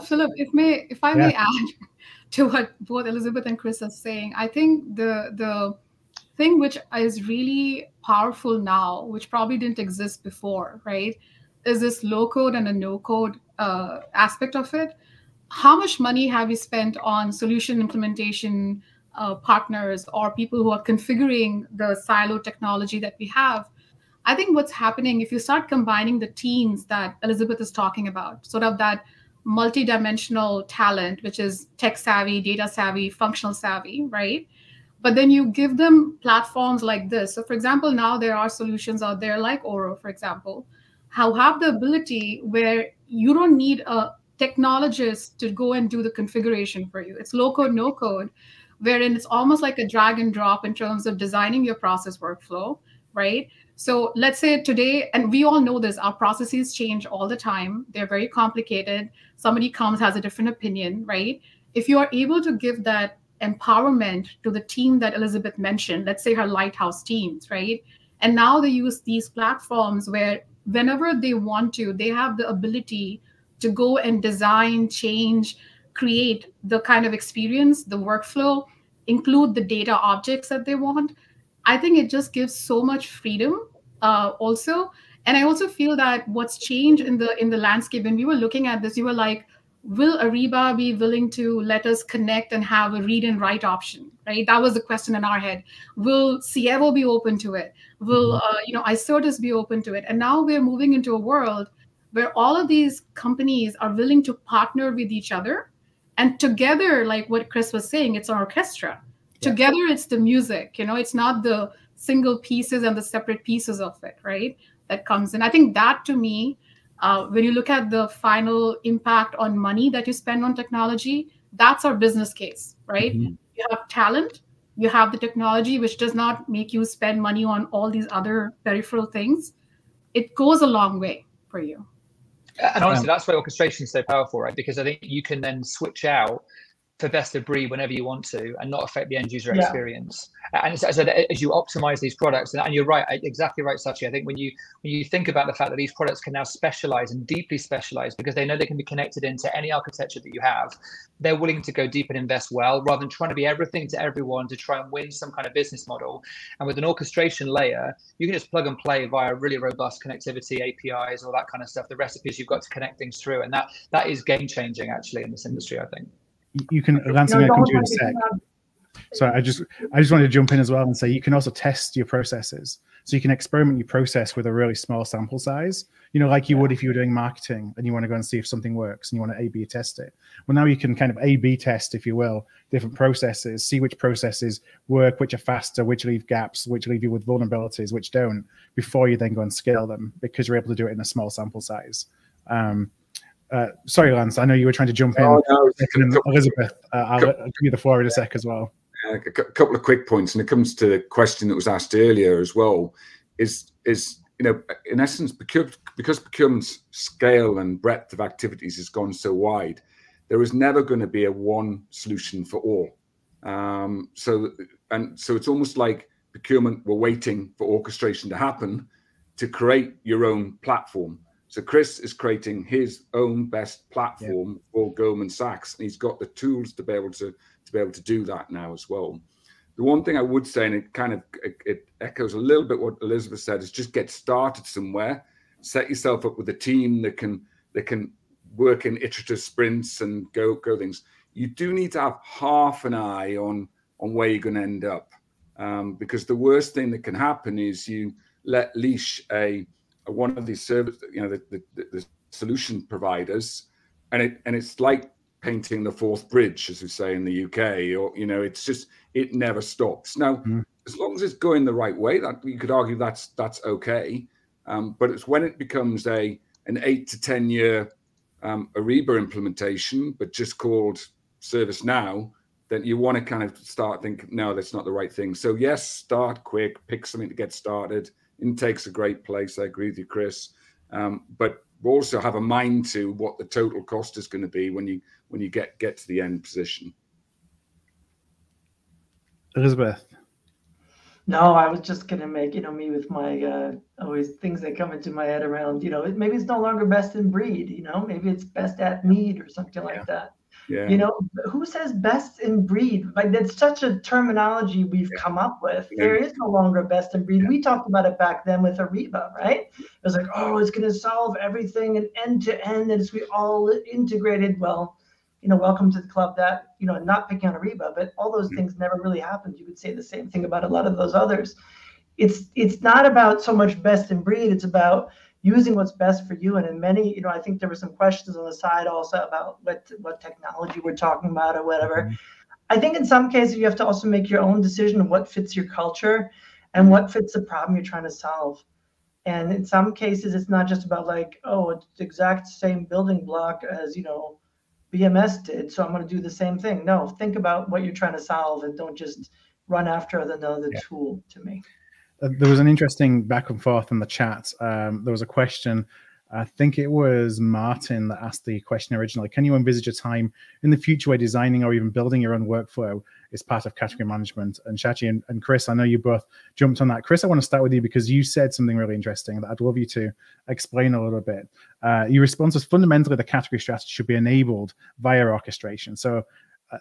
Philip, if I may add to what both Elisabeth and Chris are saying, I think the thing which is really powerful now, which probably didn't exist before, right, is this low code and a no code aspect of it. how much money have you spent on solution implementation partners or people who are configuring the silo technology that we have? I think what's happening, if you start combining the teams that Elisabeth is talking about, sort of that multidimensional talent, which is tech savvy, data savvy, functional savvy, right? But then you give them platforms like this. So for example, now there are solutions out there like Oro, for example, how have the ability where you don't need a technologist to go and do the configuration for you. It's low code, no code, wherein it's almost like a drag and drop in terms of designing your process workflow, right? So let's say today, and we all know this, our processes change all the time. They're very complicated. Somebody comes, has a different opinion, right? If you are able to give that empowerment to the team that Elisabeth mentioned, let's say her lighthouse teams, right? And now they use these platforms where whenever they want to, they have the ability to go and design, change, create the kind of experience, the workflow, include the data objects that they want. I think it just gives so much freedom also. And I also feel that what's changed in the landscape, when we were looking at this, you were like, will Ariba be willing to let us connect and have a read and write option, right? That was the question in our head. Will Cievo be open to it? Will Icertis be open to it? And now we're moving into a world where all of these companies are willing to partner with each other. And together, like what Chris was saying, it's an orchestra. Yeah. Together, it's the music, it's not the single pieces and the separate pieces of it, right? That comes in. I think that to me, when you look at the final impact on money that you spend on technology, that's our business case, right? Mm-hmm. You have talent, you have the technology, which does not make you spend money on all these other peripheral things. It goes a long way for you. And honestly, that's why orchestration is so powerful, right? Because I think you can then switch out for best of breed whenever you want to and not affect the end user experience. And so as you optimize these products, and you're right, exactly right, Shachi. I think when you think about the fact that these products can now specialize and deeply specialize because they know they can be connected into any architecture that you have, they're willing to go deep and invest well rather than trying to be everything to everyone to try and win some kind of business model. And with an orchestration layer, you can just plug and play via really robust connectivity, APIs, all that kind of stuff, the recipes you've got to connect things through. And that is game changing actually in this industry, I think. You can, Lance, I'm going to come to you in a sec. So I just wanted to jump in as well and say you can also test your processes. So you can experiment your process with a really small sample size, like you would if you were doing marketing and you want to go and see if something works and you want to A/B test it. Well, now you can kind of A/B test, if you will, different processes, see which processes work, which are faster, which leave gaps, which leave you with vulnerabilities, which don't, before you then go and scale them because you're able to do it in a small sample size. Sorry, Lance, I know you were trying to jump in. No, Elisabeth, I'll give you the floor in a sec as well. A couple of quick points, and it comes to the question that was asked earlier as well, is in essence, because procurement's scale and breadth of activities has gone so wide, there is never going to be a one solution for all. So it's almost like procurement were waiting for orchestration to happen to create your own platform. So Chris is creating his own best platform for Goldman Sachs, and he's got the tools to be able to do that now as well. The one thing I would say, and it echoes a little bit what Elisabeth said, is just get started somewhere, set yourself up with a team that can work in iterative sprints and go things. You do need to have half an eye on where you're going to end up, because the worst thing that can happen is you let leash one of these service, the solution providers, and it's like painting the fourth bridge, as we say in the UK, or it's just, it never stops. Now, as long as it's going the right way, that you could argue that's okay, but it's when it becomes an 8 to 10 year Ariba implementation, but just called ServiceNow, that you want to kind of start thinking, no, that's not the right thing. So yes, start quick, pick something to get started. Intake's a great place. I agree with you, Chris. But also have a mind to what the total cost is going to be when you get to the end position. Elisabeth. No, I was just going to make, me with my always things that come into my head around, maybe it's no longer best in breed, maybe it's best at need or something like that. Yeah. Who says best in breed? Like, that's such a terminology we've come up with. There is no longer best in breed. We talked about it back then with Ariba, right? It was like, oh, it's going to solve everything and end to end, and it's we all integrated. Well, welcome to the club, that, not picking on Ariba, but all those things never really happened. You could say the same thing about a lot of those others. It's not about so much best in breed. It's about using what's best for you. And in many, I think there were some questions on the side also about what technology we're talking about or whatever. I think in some cases you have to also make your own decision of what fits your culture and what fits the problem you're trying to solve. And in some cases, it's not just about like, oh, it's the exact same building block as, BMS did, so I'm going to do the same thing. No, think about what you're trying to solve and don't just run after another tool, to me. There was an interesting back and forth in the chat. There was a question, I think it was Martin that asked the question originally. Can you envisage a time in the future where designing or even building your own workflow is part of category management? And Shachi and Chris, I know you both jumped on that. Chris, I want to start with you because you said something really interesting that I'd love you to explain a little bit. Your response was fundamentally the category strategy should be enabled via orchestration. So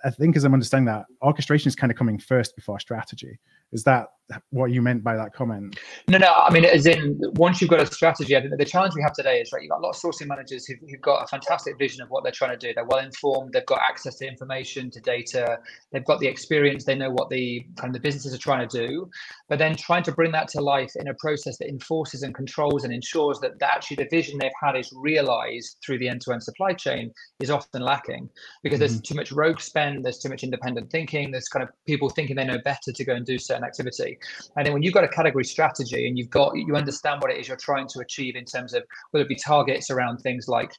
I think, as I'm understanding that, orchestration is kind of coming first before strategy. Is that what you meant by that comment? No, I mean, as in, once you've got a strategy, I think the challenge we have today is, right, you've got a lot of sourcing managers who've got a fantastic vision of what they're trying to do. They're well informed, they've got access to information, to data, they've got the experience, they know what the businesses are trying to do, but then trying to bring that to life in a process that enforces and controls and ensures that actually the vision they've had is realized through the end-to-end supply chain is often lacking, because there's too much rogue spend, there's too much independent thinking, there's kind of people thinking they know better to go and do certain activity. And then when you've got a category strategy and you understand what it is you're trying to achieve in terms of whether it be targets around things like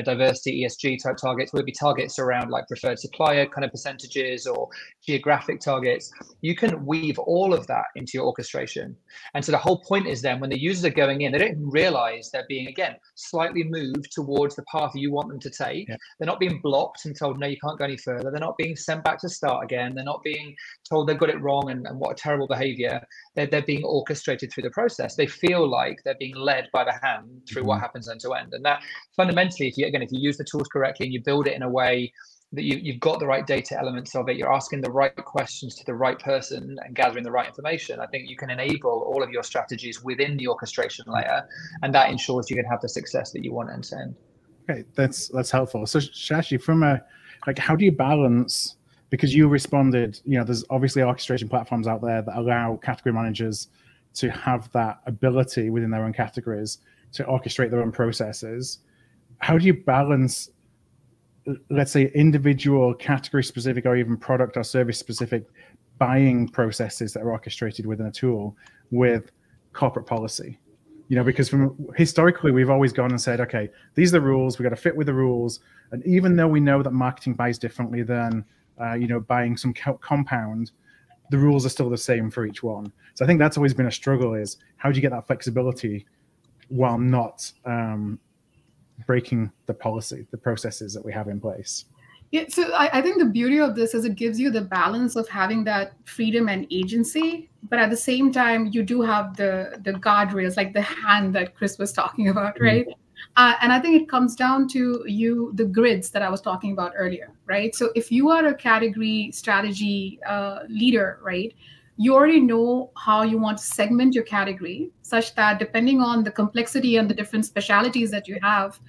diversity, ESG type targets, whether it be targets around like preferred supplier kind of percentages or geographic targets, you can weave all of that into your orchestration. And so the whole point is then when the users are going in, they don't even realize they're being, again, slightly moved towards the path you want them to take. Yeah. They're not being blocked and told, no, you can't go any further. They're not being sent back to start again. They're not being told they've got it wrong and what a terrible behavior. They're being orchestrated through the process. They feel like they're being led by the hand through what happens end to end. And that fundamentally, if you use the tools correctly and you build it in a way that you've got the right data elements of it, you're asking the right questions to the right person and gathering the right information, I think you can enable all of your strategies within the orchestration layer, and that ensures you can have the success that you want end to end. Okay, that's helpful. So Shachi, from how do you balance? Because you responded, there's obviously orchestration platforms out there that allow category managers to have that ability within their own categories to orchestrate their own processes. How do you balance, let's say, individual category specific or even product or service specific buying processes that are orchestrated within a tool with corporate policy? Because historically, we've always gone and said, okay, these are the rules, we've got to fit with the rules. And even though we know that marketing buys differently than buying some compound, the rules are still the same for each one. So I think that's always been a struggle, is how do you get that flexibility while not breaking the policy, the processes that we have in place? Yeah, so I think the beauty of this is it gives you the balance of having that freedom and agency, but at the same time, you do have the guardrails, like the hand that Chris was talking about, right? And I think it comes down to the grids that I was talking about earlier, right? So if you are a category strategy leader, right, you already know how you want to segment your category such that depending on the complexity and the different specialities that you have,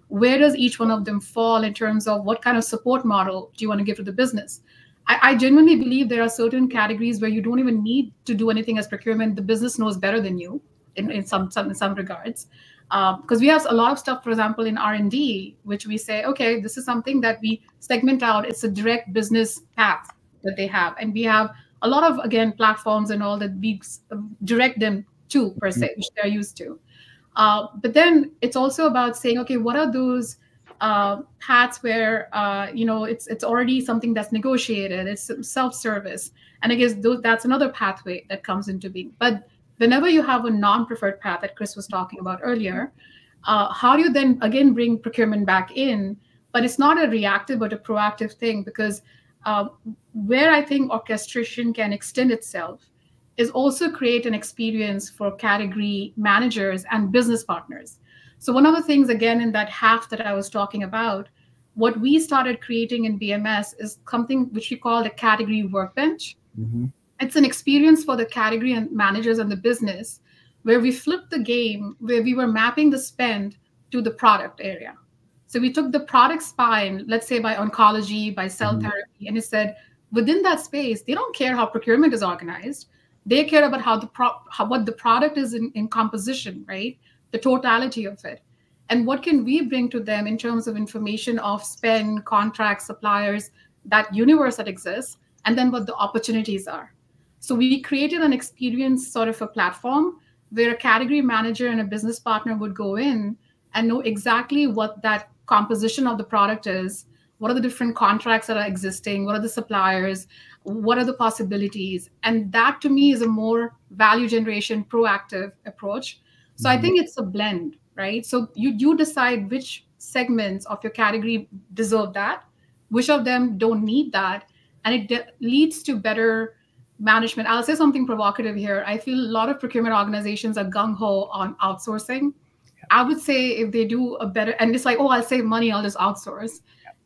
where does each one of them fall in terms of what kind of support model do you want to give to the business? I genuinely believe there are certain categories where you don't even need to do anything as procurement. The business knows better than you in some regards. Because we have a lot of stuff, for example, in R&D, which we say, okay, this is something that we segment out. It's a direct business path that they have. And we have a lot of, again, platforms and all that we direct them to, per se, which they're used to. But then it's also about saying, okay, what are those paths where, it's already something that's negotiated, it's self-service. And I guess that's another pathway that comes into being. But whenever you have a non-preferred path that Chris was talking about earlier, how do you then, again, bring procurement back in? But it's not a reactive but a proactive thing, because where I think orchestration can extend itself is also create an experience for category managers and business partners. So one of the things, again, in that half that I was talking about, what we started creating in BMS is something which we call the category workbench. It's an experience for the category and managers and the business where we flipped the game, where we were mapping the spend to the product area. So we took the product spine, let's say by oncology, by cell therapy, and it said within that space, they don't care how procurement is organized. They care about what the product is in composition, right? The totality of it. And what can we bring to them in terms of information of spend, contracts, suppliers, that universe that exists, and then what the opportunities are. So we created an experience sort of a platform where a category manager and a business partner would go in and know exactly what that composition of the product is, what are the different contracts that are existing, what are the suppliers, what are the possibilities. And that to me is a more value generation, proactive approach. So I think it's a blend, right? So you decide which segments of your category deserve that, which of them don't need that, and it leads to better management. I'll say something provocative here. I feel a lot of procurement organizations are gung-ho on outsourcing. I would say if they do a better, and it's like, oh, I'll save money, I'll just outsource.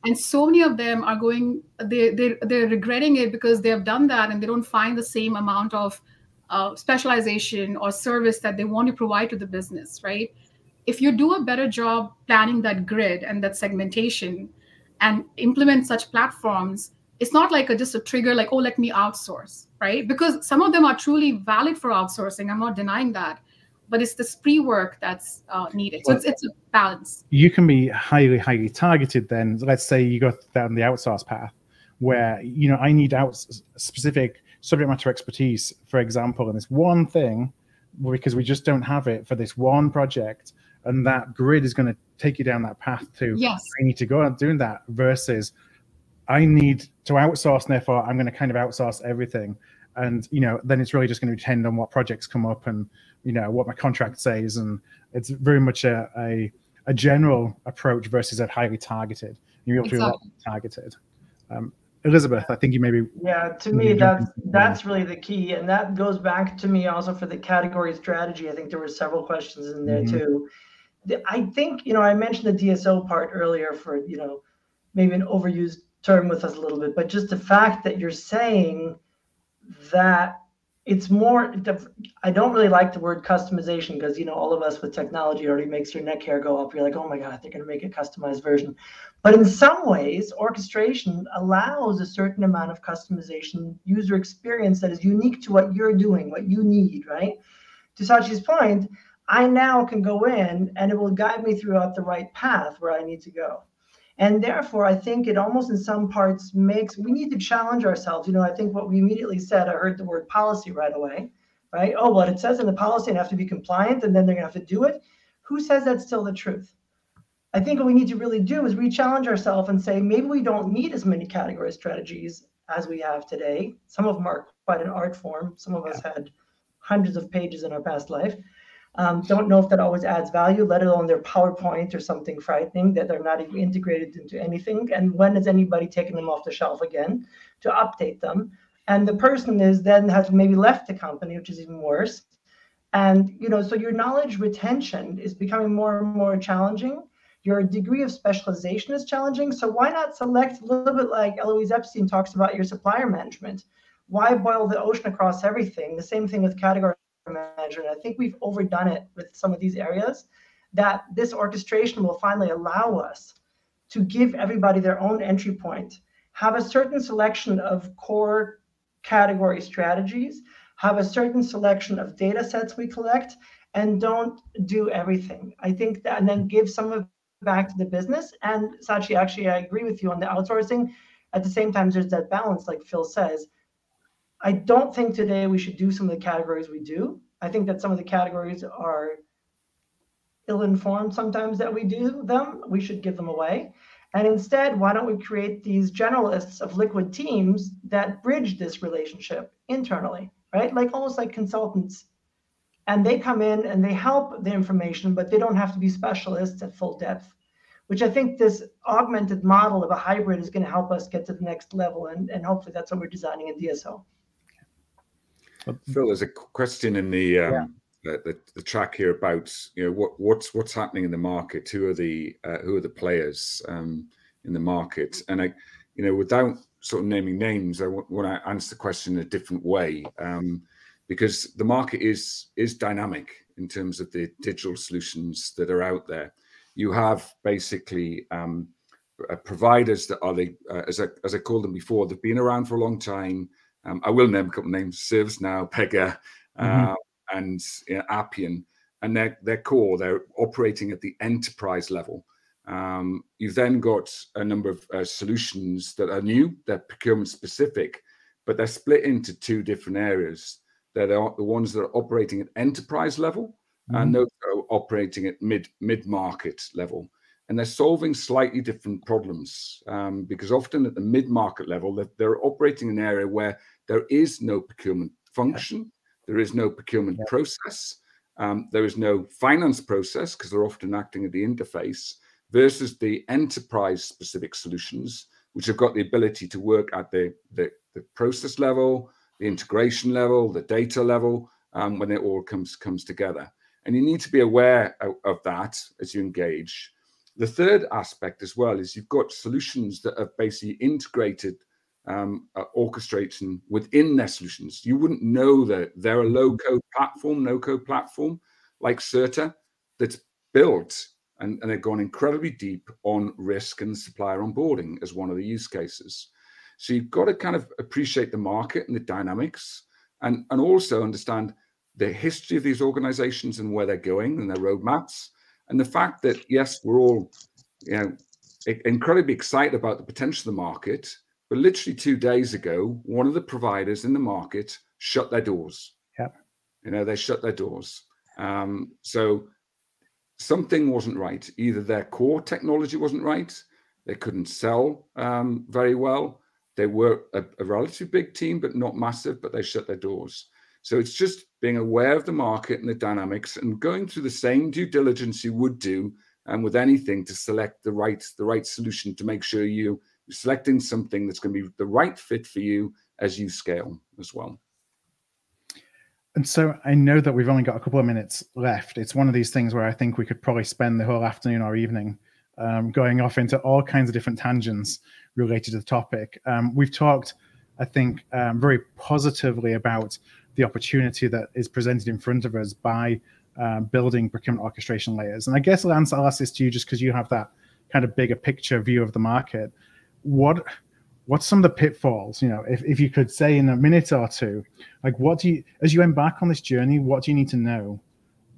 And so many of them are going, they're regretting it because they have done that and they don't find the same amount of specialization or service that they want to provide to the business, right? If you do a better job planning that grid and that segmentation and implement such platforms, it's not like just a trigger like, oh, let me outsource, right? Because some of them are truly valid for outsourcing. I'm not denying that. But it's this pre-work that's needed. So it's a balance. You can be highly, highly targeted then. Let's say you go down the outsource path where, I need specific subject matter expertise, for example, in this one thing, because we just don't have it for this one project. And that grid is going to take you down that path to, yes, I need to go out doing that versus I need to outsource, and therefore I'm going to kind of outsource everything. And, then it's really just going to depend on what projects come up and, what my contract says. And it's very much a general approach versus a highly targeted. You're able to be a lot more targeted. Elisabeth, I think you maybe... Yeah, to me, that's really the key. And that goes back to me also for the category strategy. I think there were several questions in there too. I think, I mentioned the DSO part earlier for, maybe an overused term with us a little bit, but just the fact that you're saying that it's more, I don't really like the word customization because, all of us with technology already makes your neck hair go up. You're like, oh my God, they're going to make a customized version. But in some ways, orchestration allows a certain amount of customization, user experience that is unique to what you're doing, what you need, right? To Shachi's point, I now can go in and it will guide me throughout the right path where I need to go. And therefore, I think it almost in some parts we need to challenge ourselves. I think what we immediately said, I heard the word policy right away, right? Oh, well, it says in the policy and have to be compliant and then they're going to have to do it. Who says that's still the truth? I think what we need to really do is re-challenge ourselves and say, maybe we don't need as many category strategies as we have today. Some of them are quite an art form. Some of us had hundreds of pages in our past life. Don't know if that always adds value, let alone their PowerPoint or something frightening that they're not even integrated into anything. And when is anybody taking them off the shelf again to update them? And the person is then has maybe left the company, which is even worse. And, so your knowledge retention is becoming more and more challenging. Your degree of specialization is challenging. So why not select a little bit like Eloise Epstein talks about your supplier management? Why boil the ocean across everything? The same thing with category management. I think we've overdone it with some of these areas, that this orchestration will finally allow us to give everybody their own entry point, have a certain selection of core category strategies, have a certain selection of data sets we collect, and don't do everything. I think that, and then give some of it back to the business. And Shachi, actually, I agree with you on the outsourcing. At the same time, there's that balance, like Phil says. I don't think today we should do some of the categories we do. I think that some of the categories are ill-informed sometimes that we do them. We should give them away. And instead, why don't we create these generalists of liquid teams that bridge this relationship internally, right? Like almost like consultants. And they come in and they help the information, but they don't have to be specialists at full depth, which I think this augmented model of a hybrid is going to help us get to the next level. And hopefully that's what we're designing in DSO. Phil, there's a question in the track here about what's happening in the market. Who are the players in the market? And without sort of naming names, I want to answer the question in a different way, because the market is dynamic in terms of the digital solutions that are out there. you have basically providers that are as I called them before, they've been around for a long time. I will name a couple of names: ServiceNow, Pega, and Appian. And they're core. They're operating at the enterprise level. You've then got a number of solutions that are new. They're procurement specific, but they're split into two different areas. They're the ones that are operating at enterprise level, and those that are operating at mid-market level. And they're solving slightly different problems because often at the mid-market level, they're operating in an area where there is no procurement function, there is no procurement process, there is no finance process because they're often acting at the interface, versus the enterprise-specific solutions, which have got the ability to work at the process level, the integration level, the data level, when it all comes together. And you need to be aware of that as you engage. The third aspect as well is you've got solutions that have basically integrated orchestration within their solutions. You wouldn't know that they're a low-code platform, no-code platform like Certa that's built, and they've gone incredibly deep on risk and supplier onboarding as one of the use cases. So you've got to kind of appreciate the market and the dynamics, and also understand the history of these organizations and where they're going and their roadmaps. And the fact that, yes, we're all, incredibly excited about the potential of the market, but literally 2 days ago, one of the providers in the market shut their doors. Yeah. They shut their doors. So something wasn't right. Either their core technology wasn't right, they couldn't sell very well. They were a relatively big team, but not massive, but they shut their doors. So it's just being aware of the market and the dynamics and going through the same due diligence you would do with anything to select the right solution, to make sure you're selecting something that's going to be the right fit for you as you scale as well. And so I know that we've only got a couple of minutes left. It's one of these things where I think we could probably spend the whole afternoon or evening going off into all kinds of different tangents related to the topic. We've talked, I think, very positively about the opportunity that is presented in front of us by building procurement orchestration layers. And I guess, Lance, I'll ask this to you just because you have that kind of bigger picture view of the market. What's some of the pitfalls, if you could say in a minute or two, like as you embark on this journey, what do you need to know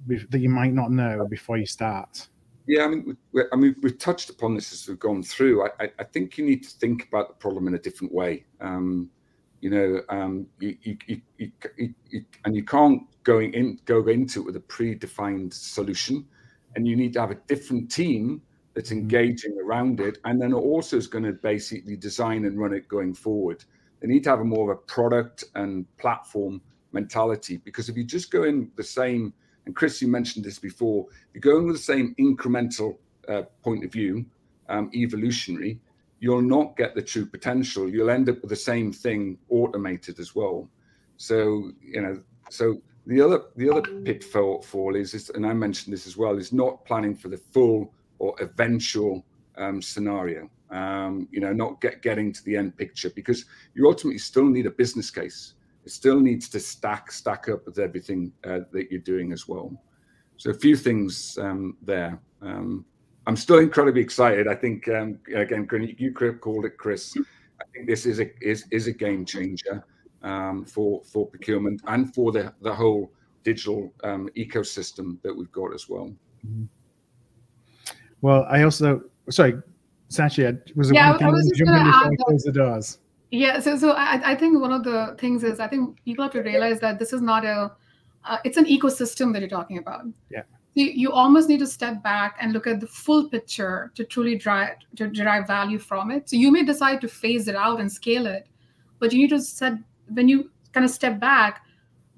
that you might not know before you start? Yeah, I mean, we've touched upon this as we've gone through. I think you need to think about the problem in a different way. And you can't go into it with a predefined solution, and you need to have a different team that's engaging around it, and then also is going to basically design and run it going forward. They need to have a more of a product and platform mentality, because if you just go in the same, and Chris, you mentioned this before, if you go in with the same incremental point of view, evolutionary, you'll not get the true potential. You'll end up with the same thing automated as well. So, so the other pitfall is, and I mentioned this as well, is not planning for the full or eventual scenario, not getting to the end picture, because you ultimately still need a business case. It still needs to stack up with everything that you're doing as well. So a few things there. I'm still incredibly excited. I think, again, you called it, Chris. I think this is a game changer for procurement and for the whole digital ecosystem that we've got as well. Mm-hmm. Well, I also, sorry, Sachi, I was just going to add close the doors. Yeah, so I think one of the things is, I think people have to realize that this is not it's an ecosystem that you're talking about. Yeah. You almost need to step back and look at the full picture to truly derive value from it. So you may decide to phase it out and scale it, but you need to when you kind of step back,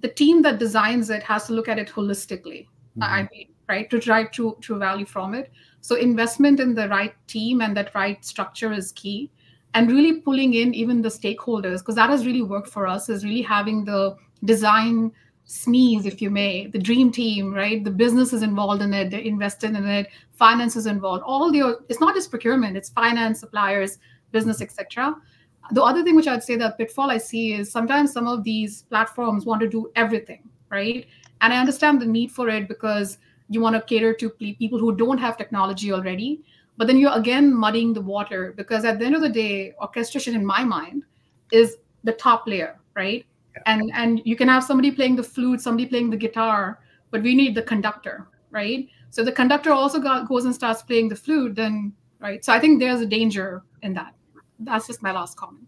the team that designs it has to look at it holistically, right, to derive true value from it. So investment in the right team and that right structure is key. And really pulling in even the stakeholders, because that has really worked for us, is really having the design SMEs, if you may, the dream team, right? The business is involved in it, they're invested in it, finance is involved. It's not just procurement, it's finance, suppliers, business, etc. The other thing which I'd say that pitfall I see is sometimes some of these platforms want to do everything, right? And I understand the need for it, because you want to cater to people who don't have technology already. But then you're again muddying the water, because at the end of the day, orchestration in my mind is the top layer, right? Yeah. And you can have somebody playing the flute, somebody playing the guitar, but we need the conductor, right? So the conductor also goes and starts playing the flute, then, right? So I think there's a danger in that. That's just my last comment.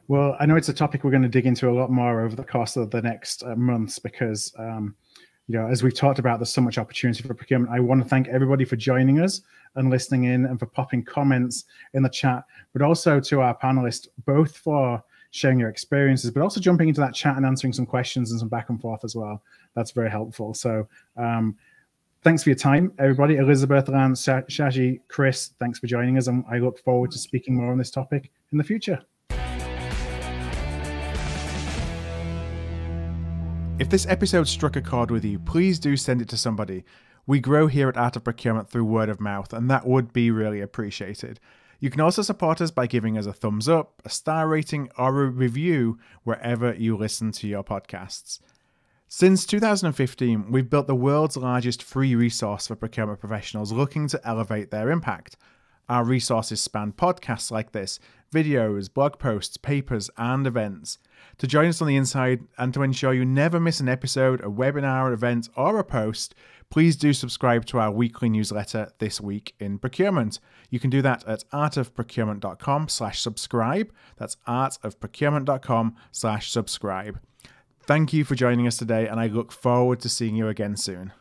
Well, I know it's a topic we're going to dig into a lot more over the course of the next months, because as we've talked about, there's so much opportunity for procurement. I want to thank everybody for joining us and listening in, and for popping comments in the chat, but also to our panelists, both for sharing your experiences, but also jumping into that chat and answering some questions and some back and forth as well. That's very helpful. So thanks for your time, everybody. Elisabeth, Lance, Shachi, Chris, thanks for joining us, and I look forward to speaking more on this topic in the future. If this episode struck a chord with you, please do send it to somebody. We grow here at Art of Procurement through word of mouth, and that would be really appreciated. You can also support us by giving us a thumbs up, a star rating, or a review wherever you listen to your podcasts. Since 2015, we've built the world's largest free resource for procurement professionals looking to elevate their impact. Our resources span podcasts like this, videos, blog posts, papers, and events. To join us on the inside and to ensure you never miss an episode, a webinar, event, or a post, please do subscribe to our weekly newsletter, This Week in Procurement. You can do that at artofprocurement.com/subscribe. That's artofprocurement.com/subscribe. Thank you for joining us today, and I look forward to seeing you again soon.